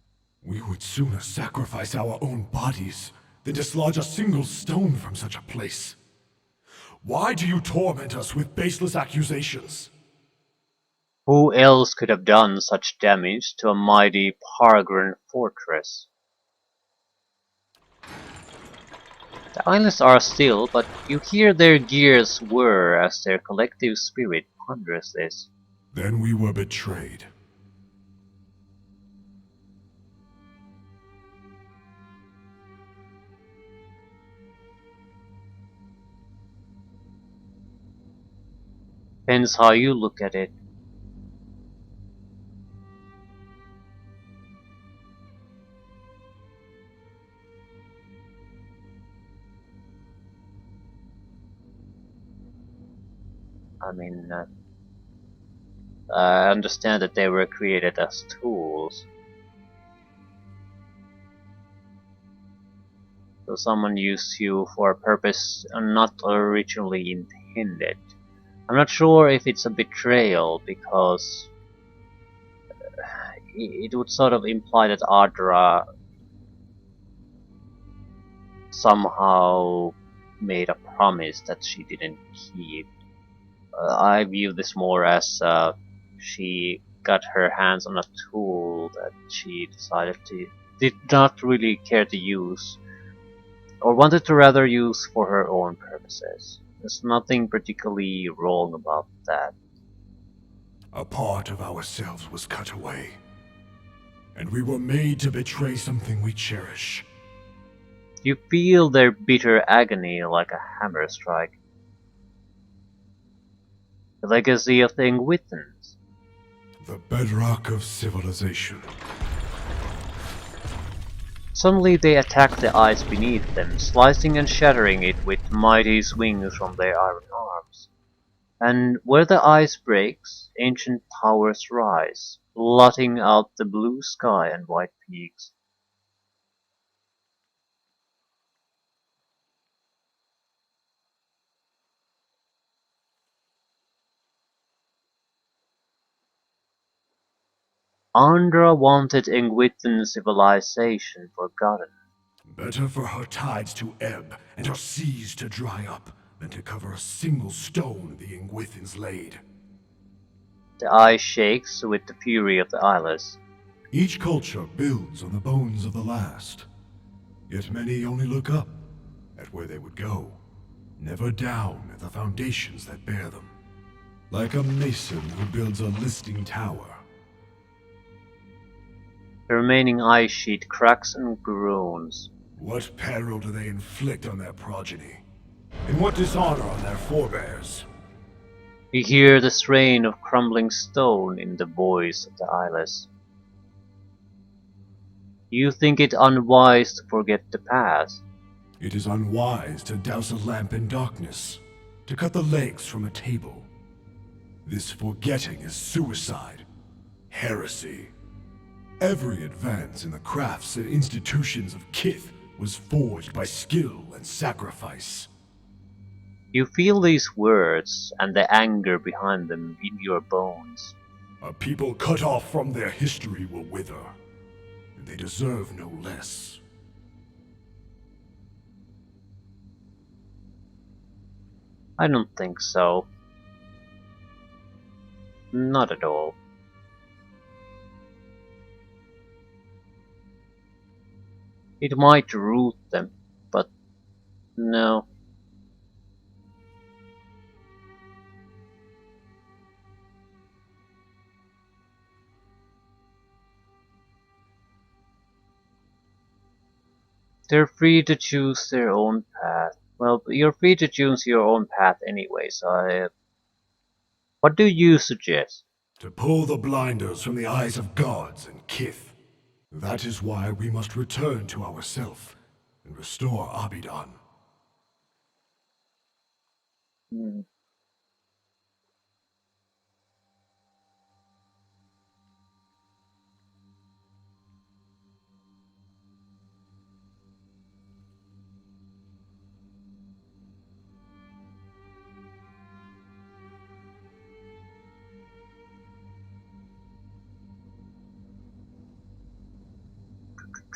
We would sooner sacrifice our own bodies than dislodge a single stone from such a place. Why do you torment us with baseless accusations? Who else could have done such damage to a mighty Paragran fortress? The islands are still, but you hear their gears whir as their collective spirit ponders this. Then we were betrayed. Depends how you look at it. I mean, I understand that they were created as tools. So someone used you for a purpose not originally intended. I'm not sure if it's a betrayal because it would sort of imply that Ardra somehow made a promise that she didn't keep. I view this more as she got her hands on a tool that she did not really care to use, or wanted to rather use for her own purposes. There's nothing particularly wrong about that. A part of ourselves was cut away, and we were made to betray something we cherish. You feel their bitter agony like a hammer strike. The legacy of the Ingwithans. The bedrock of civilization. Suddenly they attack the ice beneath them, slicing and shattering it with mighty swings from their iron arms. And where the ice breaks, ancient towers rise, blotting out the blue sky and white peaks. Andra wanted Ingwithan civilization forgotten. Better for her tides to ebb and her seas to dry up than to cover a single stone the Ingwithans laid. The ice shakes with the fury of the eyeless. Each culture builds on the bones of the last. Yet many only look up at where they would go, never down at the foundations that bear them. Like a mason who builds a listing tower. The remaining ice sheet cracks and groans. What peril do they inflict on their progeny? And what dishonor on their forebears? You hear the strain of crumbling stone in the voice of the eyeless. You think it unwise to forget the past. It is unwise to douse a lamp in darkness, to cut the legs from a table. This forgetting is suicide, heresy. Every advance in the crafts and institutions of Kith was forged by skill and sacrifice. You feel these words and the anger behind them in your bones. A people cut off from their history will wither, and they deserve no less. I don't think so. Not at all. It might root them, but no. They're free to choose their own path. Well, you're free to choose your own path anyway, so what do you suggest? To pull the blinders from the eyes of gods and Kith. That is why we must return to ourself and restore Abidan. Hmm.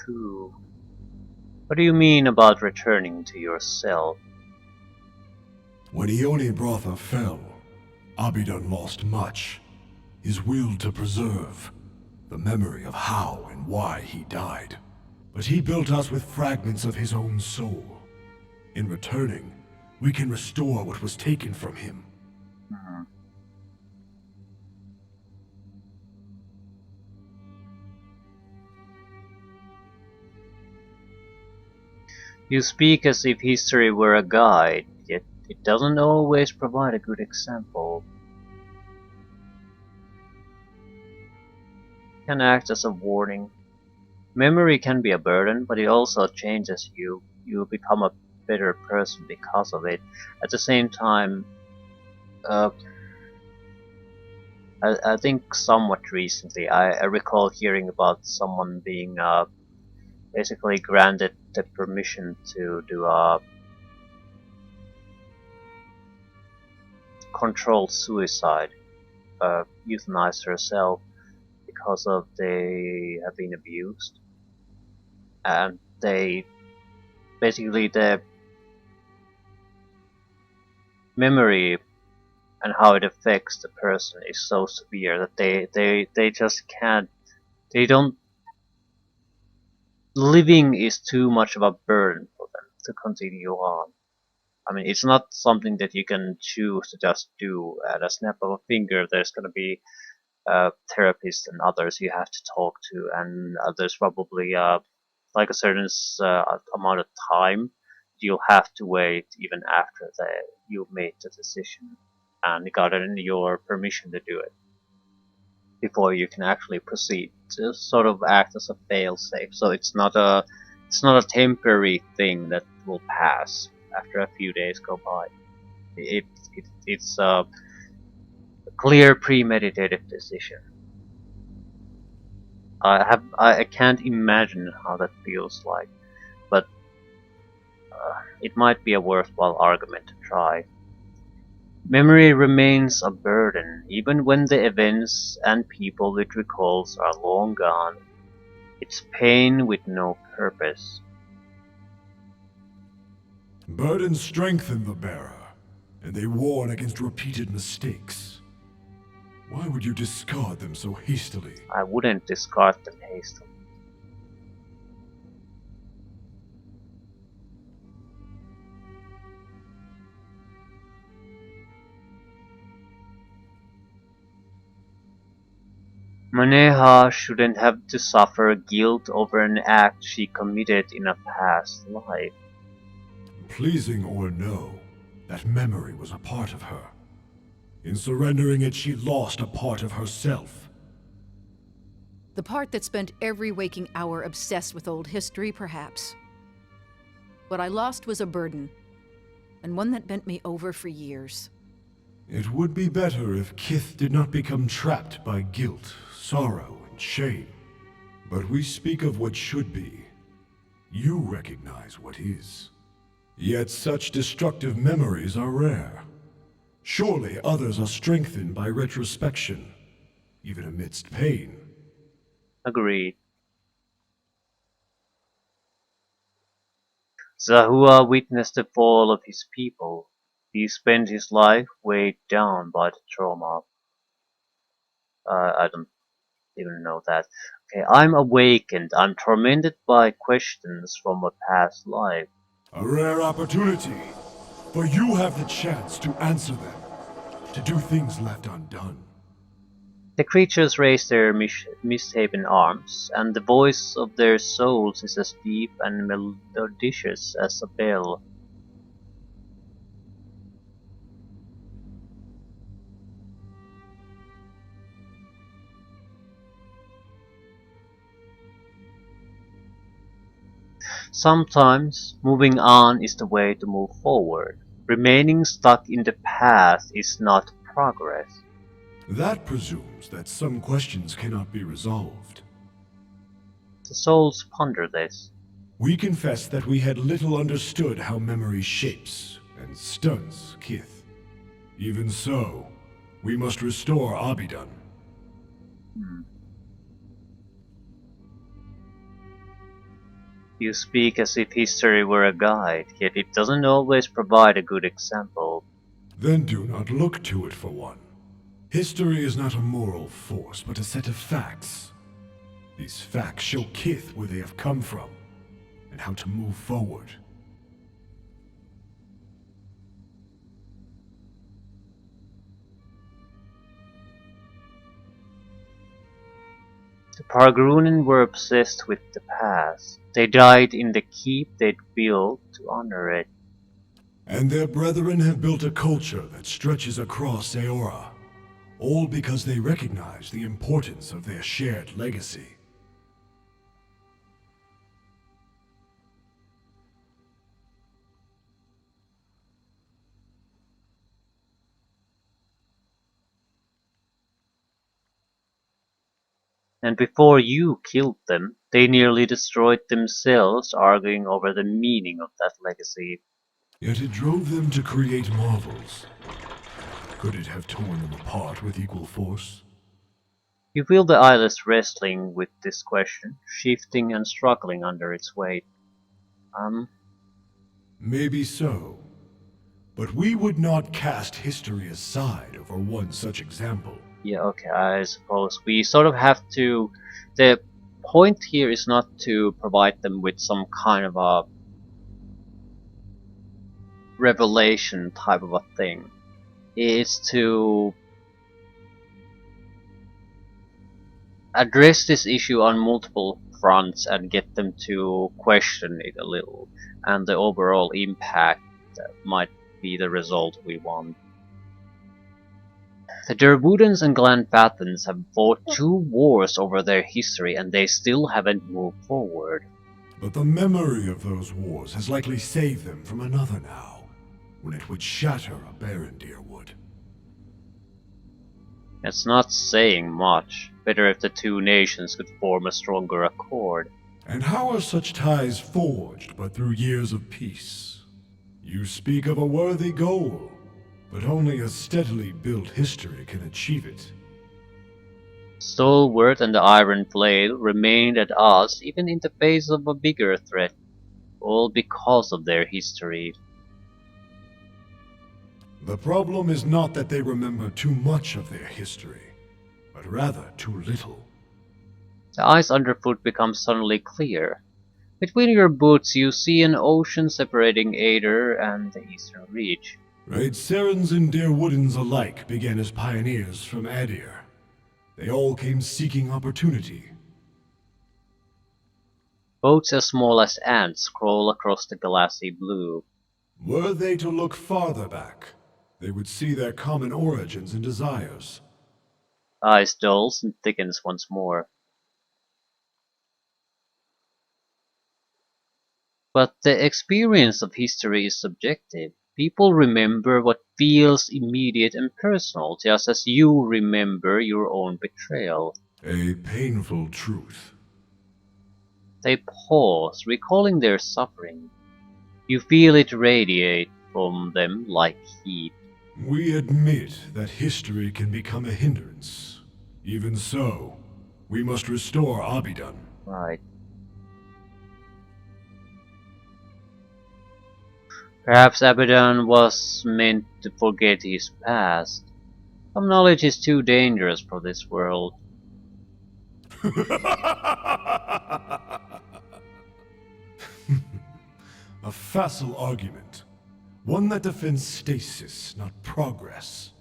True. What do you mean about returning to yourself? When Ione Brotha fell, Abidan lost much. His will to preserve, the memory of how and why he died. But he built us with fragments of his own soul. In returning, we can restore what was taken from him. Hmm. You speak as if history were a guide, yet it doesn't always provide a good example. It can act as a warning. Memory can be a burden, but it also changes you. You become a better person because of it. At the same time, uh, I think somewhat recently, I recall hearing about someone being basically granted the permission to do a controlled suicide, euthanize herself because of they have been abused, and they basically the memory and how it affects the person is so severe that they just can't, they don't, living is too much of a burden for them to continue on. I mean, it's not something that you can choose to just do at a snap of a finger. There's going to be therapists and others you have to talk to, and there's probably like a certain amount of time you'll have to wait even after you made the decision and gotten your permission to do it before you can actually proceed to sort of act as a fail-safe. So it's not a temporary thing that will pass after a few days go by. It's a clear premeditated decision. I can't imagine how that feels like, but it might be a worthwhile argument to try. Memory remains a burden even when the events and people it recalls are long gone. It's pain with no purpose. Burdens strengthen the bearer, and they warn against repeated mistakes. Why would you discard them so hastily? I wouldn't discard them hastily. Maneha shouldn't have to suffer guilt over an act she committed in a past life. Pleasing or no, that memory was a part of her. In surrendering it, she lost a part of herself. The part that spent every waking hour obsessed with old history, perhaps. What I lost was a burden, and one that bent me over for years. It would be better if Kith did not become trapped by guilt, sorrow, and shame. But we speak of what should be. You recognize what is. Yet such destructive memories are rare. Surely others are strengthened by retrospection, even amidst pain. Agreed. Zahua witnessed the fall of his people. He spent his life weighed down by the trauma. I don't even know that. Okay, I'm awakened. I'm tormented by questions from a past life. A rare opportunity, for you have the chance to answer them, to do things left undone. The creatures raise their misshapen arms, and the voice of their souls is as deep and melodious as a bell. Sometimes moving on is the way to move forward. Remaining stuck in the past is not progress. That presumes that some questions cannot be resolved. The souls ponder this. We confess that we had little understood how memory shapes and stunts Kith. Even so, we must restore Abidan. You speak as if history were a guide, yet it doesn't always provide a good example. Then do not look to it for one. History is not a moral force, but a set of facts. These facts show Kith where they have come from, and how to move forward. The Pargrunen were obsessed with the past. They died in the keep they'd built to honor it. And their brethren have built a culture that stretches across Aora, all because they recognize the importance of their shared legacy. And before you killed them, they nearly destroyed themselves arguing over the meaning of that legacy. Yet it drove them to create marvels. Could it have torn them apart with equal force? You feel the eyeless wrestling with this question, shifting and struggling under its weight. Maybe so. But we would not cast history aside over one such example. Yeah, okay, I suppose we sort of have to... The point here is not to provide them with some kind of a revelation type of a thing. It's to address this issue on multiple fronts and get them to question it a little, and the overall impact that might be the result we want. The Derwoodans and Glenfathans have fought 2 wars over their history and they still haven't moved forward. But the memory of those wars has likely saved them from another now, when it would shatter a Barondir would. It's not saying much. Better if the 2 nations could form a stronger accord. And how are such ties forged but through years of peace? You speak of a worthy goal, but only a steadily built history can achieve it. Stalwart and the Iron Flail remained at odds even in the face of a bigger threat, all because of their history. The problem is not that they remember too much of their history, but rather too little. The ice underfoot becomes suddenly clear. Between your boots you see an ocean separating Ader and the Eastern Reach. Right, Serens and Derwoodans alike began as pioneers from Adir. They all came seeking opportunity. Boats as small as ants crawl across the glassy blue. Were they to look farther back, they would see their common origins and desires. Ice dulls and thickens once more. But the experience of history is subjective. People remember what feels immediate and personal, just as you remember your own betrayal. A painful truth. They pause, recalling their suffering. You feel it radiate from them like heat. We admit that history can become a hindrance. Even so, we must restore Abidan. Right. Perhaps Abaddon was meant to forget his past. Some knowledge is too dangerous for this world. A facile argument. One that defends stasis, not progress.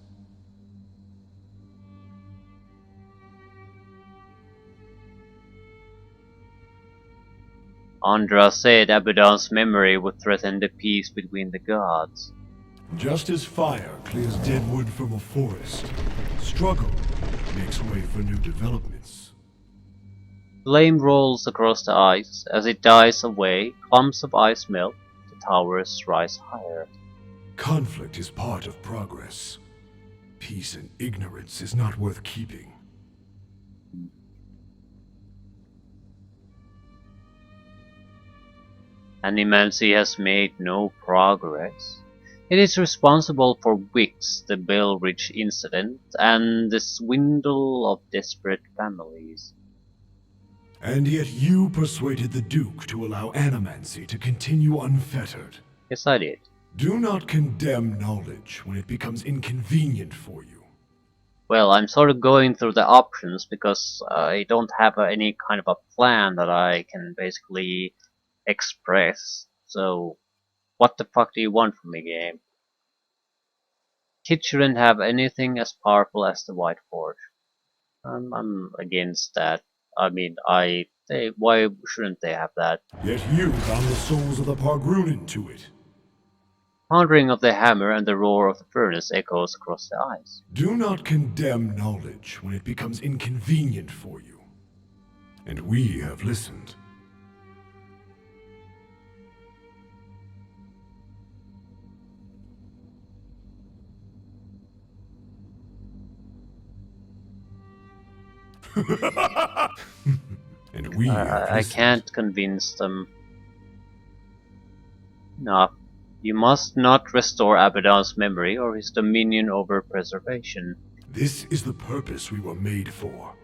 Andra said Abaddon's memory would threaten the peace between the gods. Just as fire clears dead wood from a forest, struggle makes way for new developments. Flame rolls across the ice. As it dies away, clumps of ice melt. The towers rise higher. Conflict is part of progress. Peace and ignorance is not worth keeping. Animancy has made no progress. It is responsible for Wicks, the Bell Ridge incident, and the swindle of desperate families. And yet you persuaded the Duke to allow Animancy to continue unfettered. Yes, I did. Do not condemn knowledge when it becomes inconvenient for you. Well, I'm sort of going through the options because I don't have any kind of a plan that I can basically express. So, what the fuck do you want from me, game? Kids shouldn't have anything as powerful as the White Forge. I'm against that. I mean, why shouldn't they have that? Yet you bound the souls of the Pargrunin to it. Pounding of the hammer and the roar of the furnace echoes across the ice. Do not condemn knowledge when it becomes inconvenient for you. And we have listened. And we have I listened. can't convince them. No, you must not restore Abaddon's memory or his dominion over preservation. This is the purpose we were made for.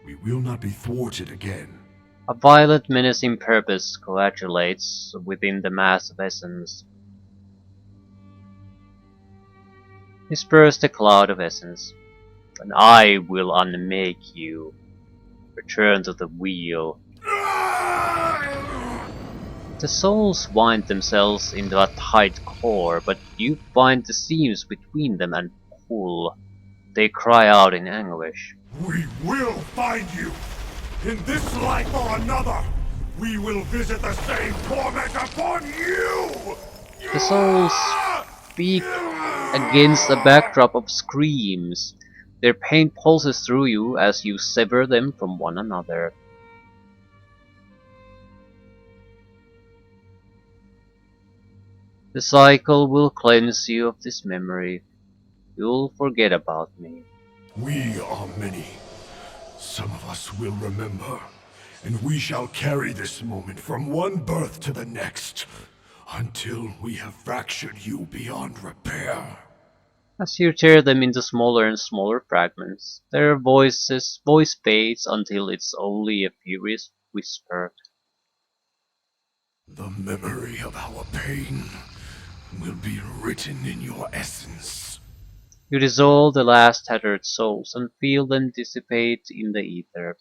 We will not be thwarted again. A violent, menacing purpose coagulates within the mass of essence. Disperse the cloud of essence, and I will unmake you. Return to the wheel. The souls wind themselves into a tight core, but you find the seams between them and pull. They cry out in anguish. We will find you! In this life or another, we will visit the same torment upon you! The souls speak against a backdrop of screams. Their pain pulses through you as you sever them from one another. The cycle will cleanse you of this memory. You'll forget about me. We are many. Some of us will remember. And we shall carry this moment from one birth to the next. Until we have fractured you beyond repair. As you tear them into smaller and smaller fragments, their voice fades until it's only a furious whisper. The memory of our pain will be written in your essence. You dissolve the last tattered souls and feel them dissipate in the ether.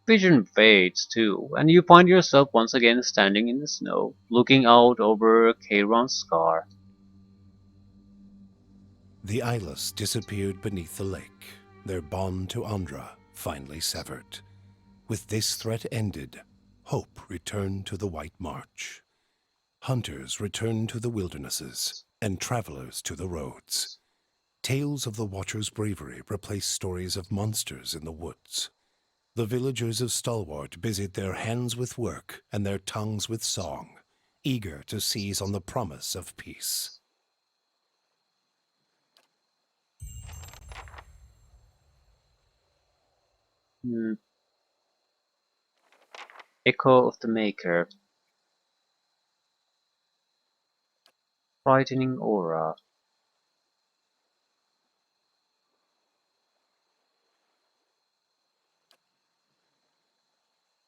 Vision fades too, and you find yourself once again standing in the snow, looking out over Cheiron's scar. The Eyeless disappeared beneath the lake, their bond to Andra finally severed. With this threat ended, hope returned to the White March. Hunters returned to the wildernesses, and travelers to the roads. Tales of the Watcher's bravery replaced stories of monsters in the woods. The villagers of Stalwart busied their hands with work and their tongues with song, eager to seize on the promise of peace. Echo of the Maker. Frightening aura.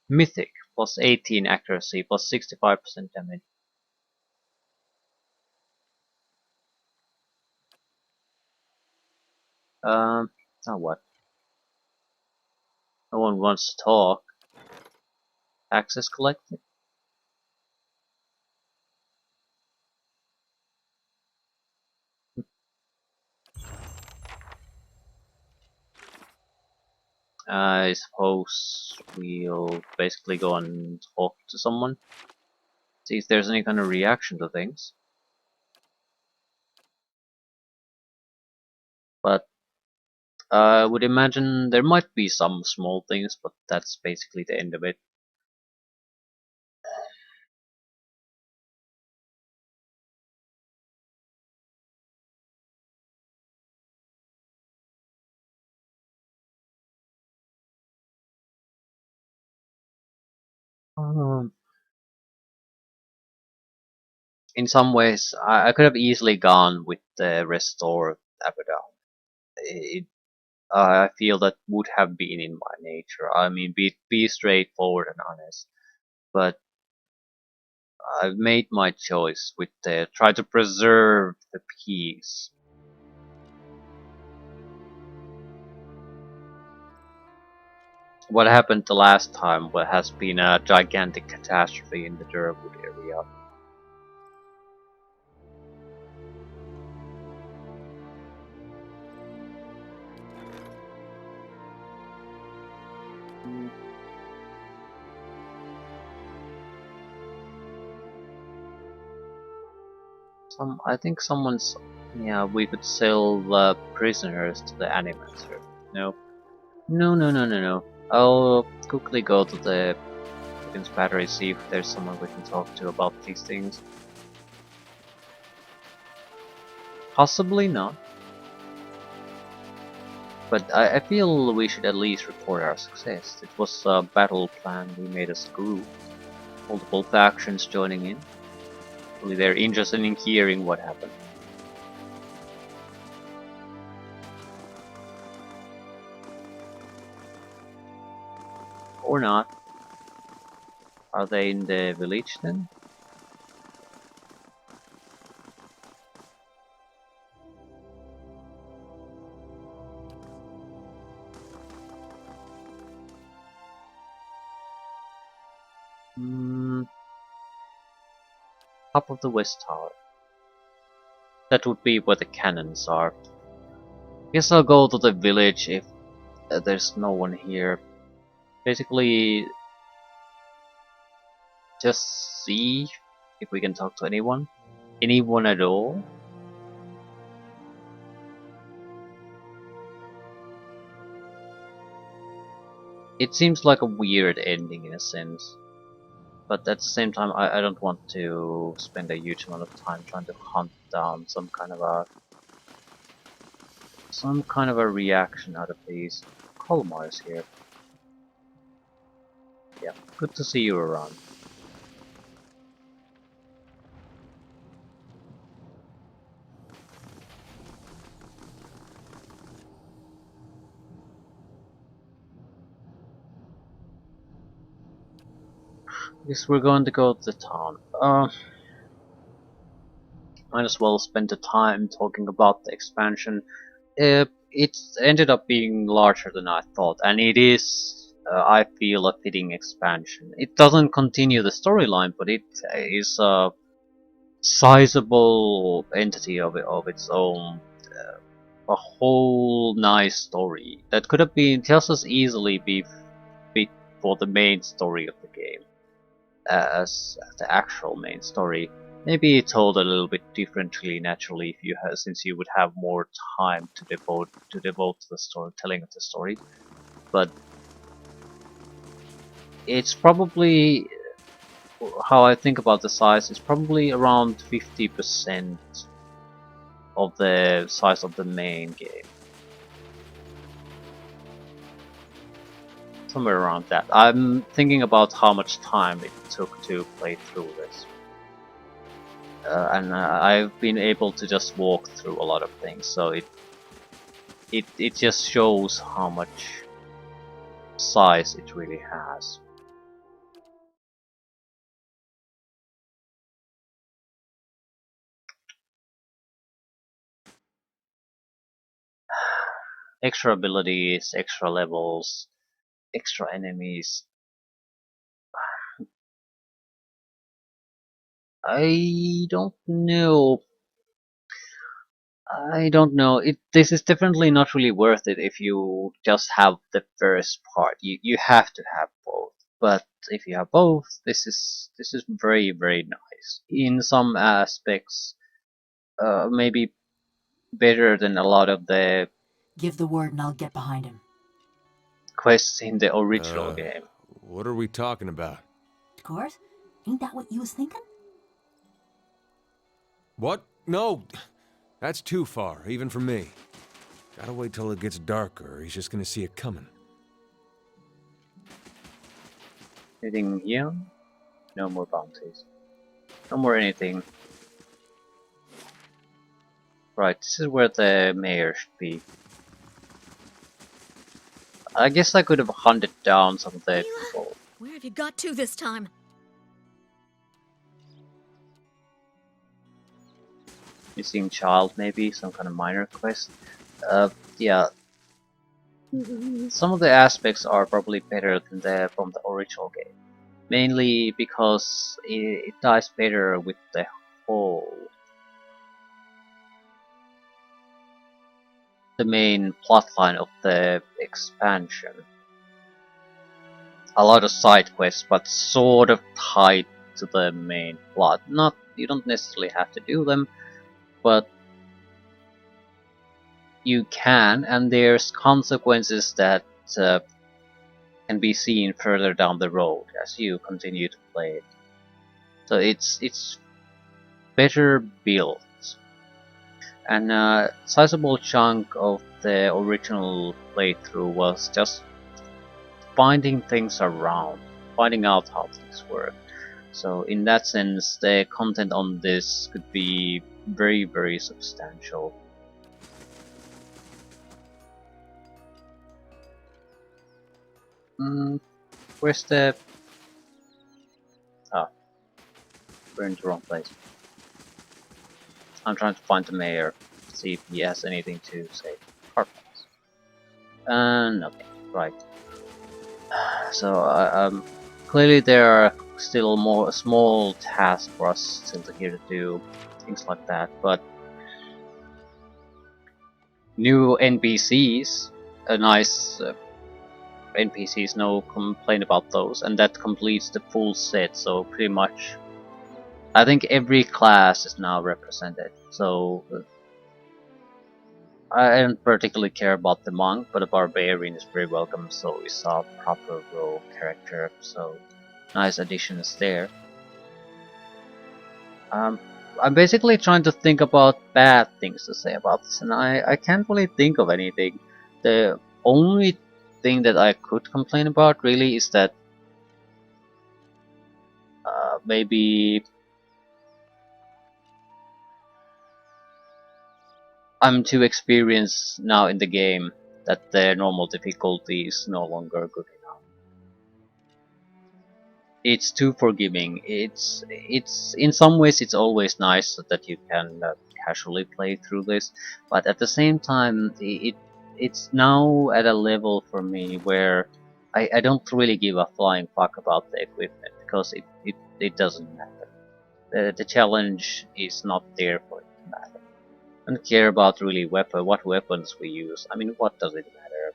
Mythic, plus 18 accuracy, plus 65% damage. Now what? No one wants to talk. Access collected? I suppose we'll basically go and talk to someone. See if there's any kind of reaction to things. But I would imagine there might be some small things, but that's basically the end of it. Um, in some ways, I could have easily gone with the restore Abaddon. It, I feel that would have been in my nature. I mean, be straightforward and honest. But I've made my choice with the try to preserve the peace. What happened the last time has been a gigantic catastrophe in the Durwood area. Mm, I think someone's. Yeah, we could sell the prisoners to the animator. No, no, no, no, no, no. I'll quickly go to the Wiggins battery, see if there's someone we can talk to about these things. Possibly not. But I feel we should at least report our success. It was a battle plan we made as a group. Multiple factions joining in. Hopefully they're interested in hearing what happened. Or not. Are they in the village then? Hmm. Top of the west tower. That would be where the cannons are. Guess I'll go to the village if there's no one here. Basically, just see if we can talk to anyone. Anyone at all. It seems like a weird ending in a sense. But at the same time, I don't want to spend a huge amount of time trying to hunt down some kind of a reaction out of these. Colmars here. Yeah, good to see you around. Guess we're going to go to the town. Might as well spend the time talking about the expansion. It ended up being larger than I thought, and it is, I feel, a fitting expansion. It doesn't continue the storyline, but it is a sizable entity of its own. A whole nice story that could have been just as easily be fit for the main story of the game as the actual main story. Maybe told a little bit differently naturally if you have, since you would have more time to devote to the storytelling of the story. But it's probably how I think about the size. It's probably around 50% of the size of the main game. Somewhere around that. I'm thinking about how much time it took to play through this. And I've been able to just walk through a lot of things, so it just shows how much size it really has. Extra abilities, extra levels, extra enemies. I don't know. I don't know. This is definitely not really worth it if you just have the first part. You have to have both. But if you have both, this is very very nice. In some aspects, maybe better than a lot of the Give the word and I'll get behind him. Quests in the original game. What are we talking about? Of course. Ain't that what you was thinking? What? No! That's too far, even for me. Gotta wait till it gets darker, or he's just gonna see it coming. Anything here? No more bounties. No more anything. Right, this is where the mayor should be. I guess I could have hunted down some of the people. Where have you got to this time? Missing child, maybe? Some kind of minor quest? Yeah. Some of the aspects are probably better than from the original game. Mainly because it ties better with the whole... the main plotline of the expansion. A lot of side quests, but sort of tied to the main plot. Not, you don't necessarily have to do them, but you can, and there's consequences that can be seen further down the road as you continue to play it. So it's better built, and a sizable chunk of the original playthrough was just finding things around, finding out how things work. So in that sense, the content on this could be very, very substantial. Where's the... Ah, we're in the wrong place. I'm trying to find the mayor, see if he has anything to say. Carpets. Okay, right. So, clearly there are still more small tasks for us still here to do, things like that, but new NPCs, a nice NPCs, no complaint about those, and that completes the full set, so pretty much I think every class is now represented, so I don't particularly care about the monk, but the barbarian is very welcome, so is a proper role character, so nice additions there. I'm basically trying to think about bad things to say about this, and I can't really think of anything. The only thing that I could complain about really is that maybe I'm too experienced now in the game that the normal difficulty is no longer good enough. It's too forgiving. It's in some ways it's always nice that you can casually play through this, but at the same time it's now at a level for me where I don't really give a flying fuck about the equipment because it doesn't matter. The challenge is not there for it to matter. I don't care about really what weapons we use. I mean, what does it matter?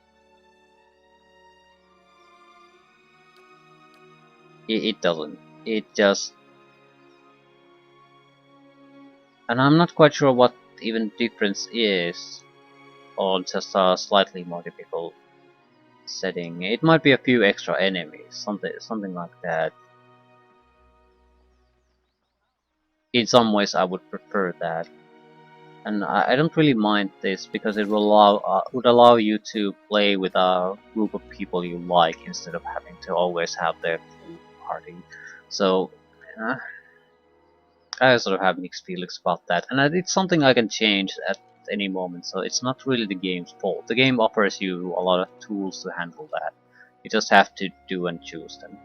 It doesn't. It just... And I'm not quite sure what even difference is on just a slightly more difficult setting. It might be a few extra enemies, something like that. In some ways I would prefer that. And I don't really mind this because it will would allow you to play with a group of people you like instead of having to always have the full party. So I sort of have mixed feelings about that, and it's something I can change at any moment. So it's not really the game's fault. The game offers you a lot of tools to handle that. You just have to do and choose them.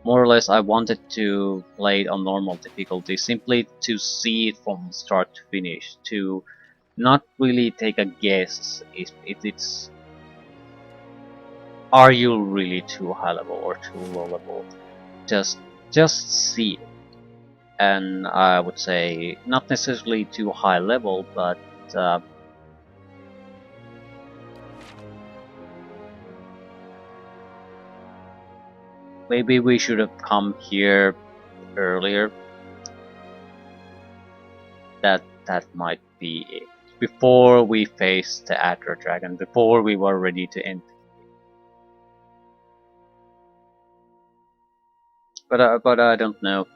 More or less, I wanted to play it on normal difficulty simply to see it from start to finish, to not really take a guess if it's... are you really too high level or too low level? Just see it. And I would say not necessarily too high level, but maybe we should have come here earlier. That might be it. before we faced the Adder Dragon, before we were ready to end. But I don't know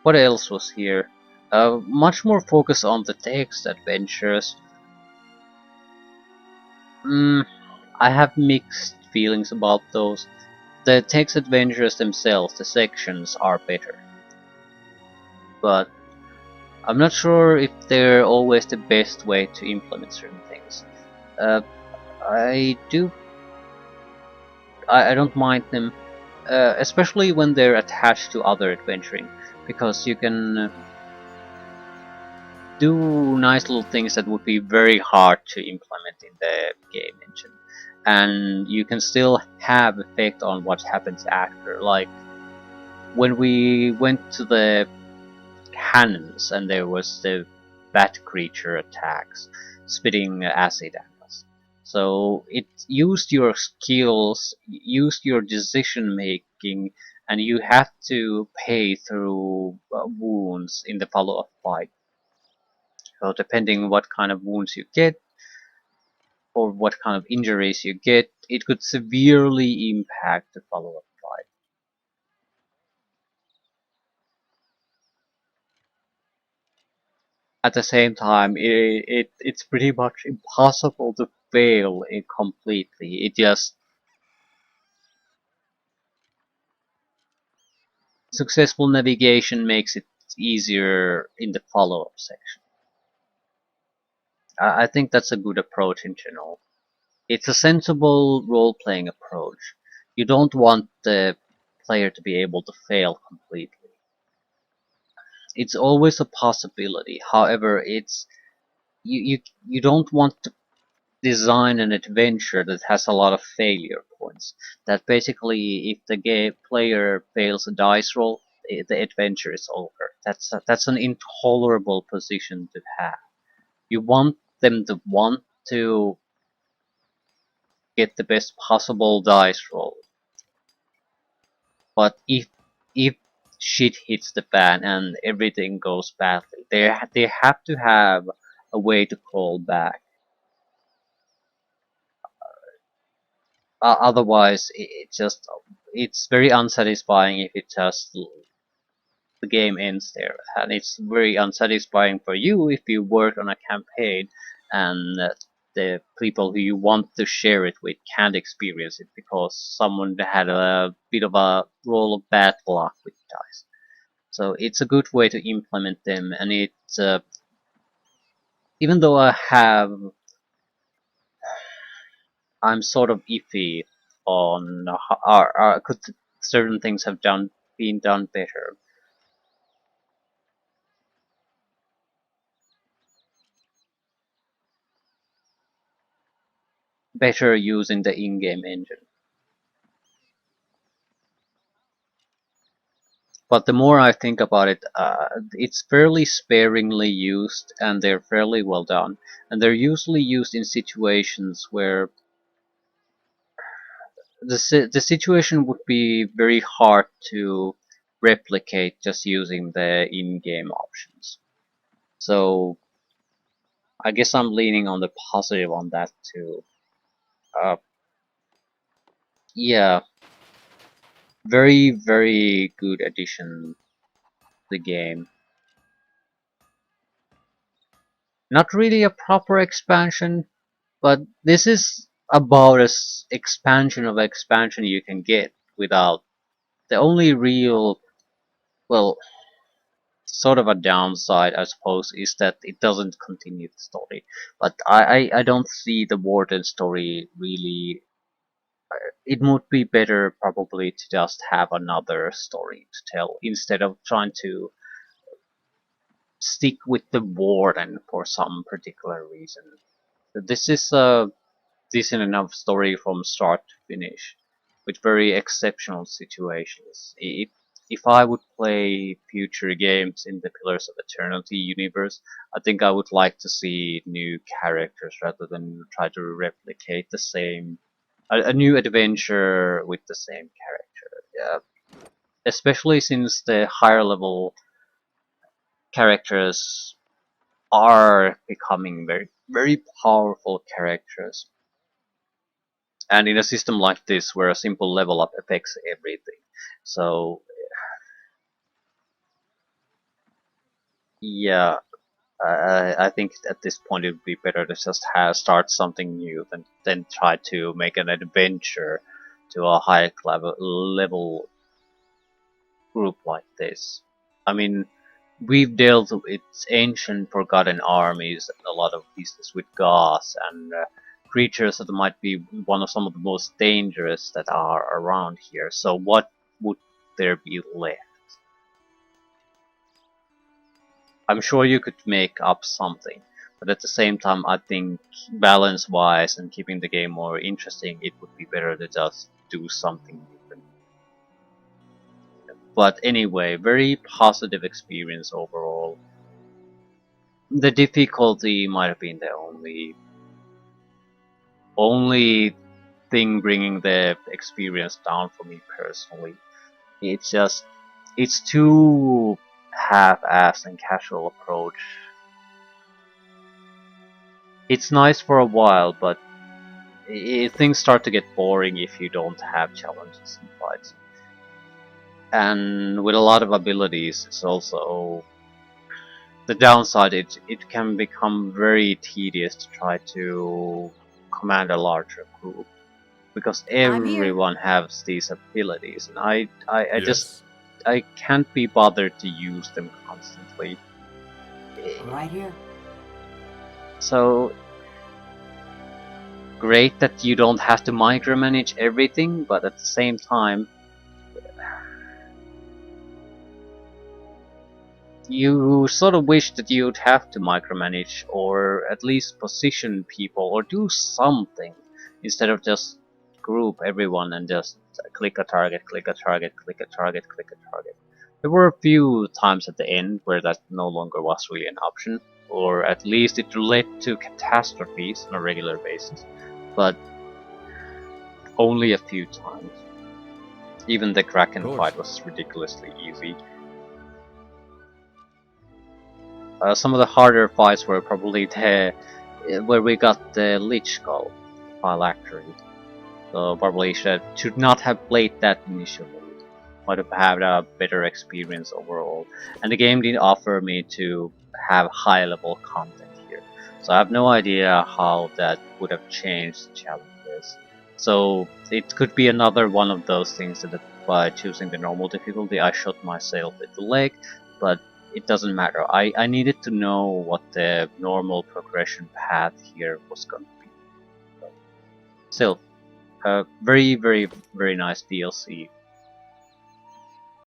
what else was here. Much more focus on the text adventures. I have mixed feelings about those. The text adventures themselves, the sections, are better, but I'm not sure if they're always the best way to implement certain things. Uh, I do. I don't mind them, especially when they're attached to other adventuring, because you can do nice little things that would be very hard to implement in the game engine, and you can still have effect on what happens after. Like when we went to the cannons and there was the bat creature attacks, spitting acid at us. So it used your skills, used your decision making, and you have to pay through wounds in the follow-up fight. So depending what kind of wounds you get or what kind of injuries you get, it could severely impact the follow-up fight. At the same time, it's pretty much impossible to fail it completely. It just successful navigation makes it easier in the follow-up section. I think that's a good approach in general. It's a sensible role-playing approach. You don't want the player to be able to fail completely. It's always a possibility. However, it's you don't want to design an adventure that has a lot of failure points. That basically, if the game player fails a dice roll, the adventure is over. That's an intolerable position to have. You want them to want to get the best possible dice roll, but if shit hits the fan and everything goes badly, they have to have a way to call back. Otherwise, it's very unsatisfying if it just the game ends there, and it's very unsatisfying for you if you work on a campaign and the people who you want to share it with can't experience it because someone had a bit of a roll of bad luck with dice. So it's a good way to implement them, and it's even though I'm sort of iffy on could certain things have been done better. Better using the in-game engine. But the more I think about it, it's fairly sparingly used, and they're fairly well done. And they're usually used in situations where the situation would be very hard to replicate just using the in-game options. So I guess I'm leaning on the positive on that too. Uh, yeah, very, very good addition to the game. Not really a proper expansion, but this is about as expansion of expansion you can get without the only real, well, sort of a downside, I suppose, is that it doesn't continue the story. But I don't see the Warden story really. It would be better probably to just have another story to tell instead of trying to stick with the Warden for some particular reason. This is a decent enough story from start to finish, with very exceptional situations. If I would play future games in the Pillars of Eternity universe, I think I would like to see new characters rather than try to replicate the same a new adventure with the same character. Yeah, especially since the higher level characters are becoming very, very powerful characters. And in a system like this, where a simple level up affects everything. So, yeah, I think at this point it would be better to just start something new than try to make an adventure to a high level group like this. I mean, we've dealt with ancient forgotten armies and a lot of business with gods and creatures that might be one of some of the most dangerous that are around here. So what would there be left? I'm sure you could make up something, but at the same time, I think balance-wise and keeping the game more interesting, it would be better to just do something different. But anyway, very positive experience overall. The difficulty might have been the only thing bringing the experience down for me personally. It's just it's too half-assed and casual approach. It's nice for a while, but things start to get boring if you don't have challenges and fights. And with a lot of abilities, it's also the downside. It can become very tedious to try to command a larger group because I'm here. everyone has these abilities, and I just Yes? I can't be bothered to use them constantly. Right here. So great that you don't have to micromanage everything, but at the same time, you sort of wish that you'd have to micromanage or at least position people or do something instead of just group everyone and just click a target, click a target, click a target, click a target. There were a few times at the end where that no longer was really an option, or at least it led to catastrophes on a regular basis, but only a few times. Even the Of Kraken course. fight was ridiculously easy. Some of the harder fights were probably the where we got the Lich Skull phylactery. So probably should not have played that initially. Might have had a better experience overall. And the game did offer me to have high level content here. So I have no idea how that would have changed the challenges. So it could be another one of those things that by choosing the normal difficulty I shot myself in the leg, but it doesn't matter. I needed to know what the normal progression path here was going to be. Still, very, very, very nice DLC.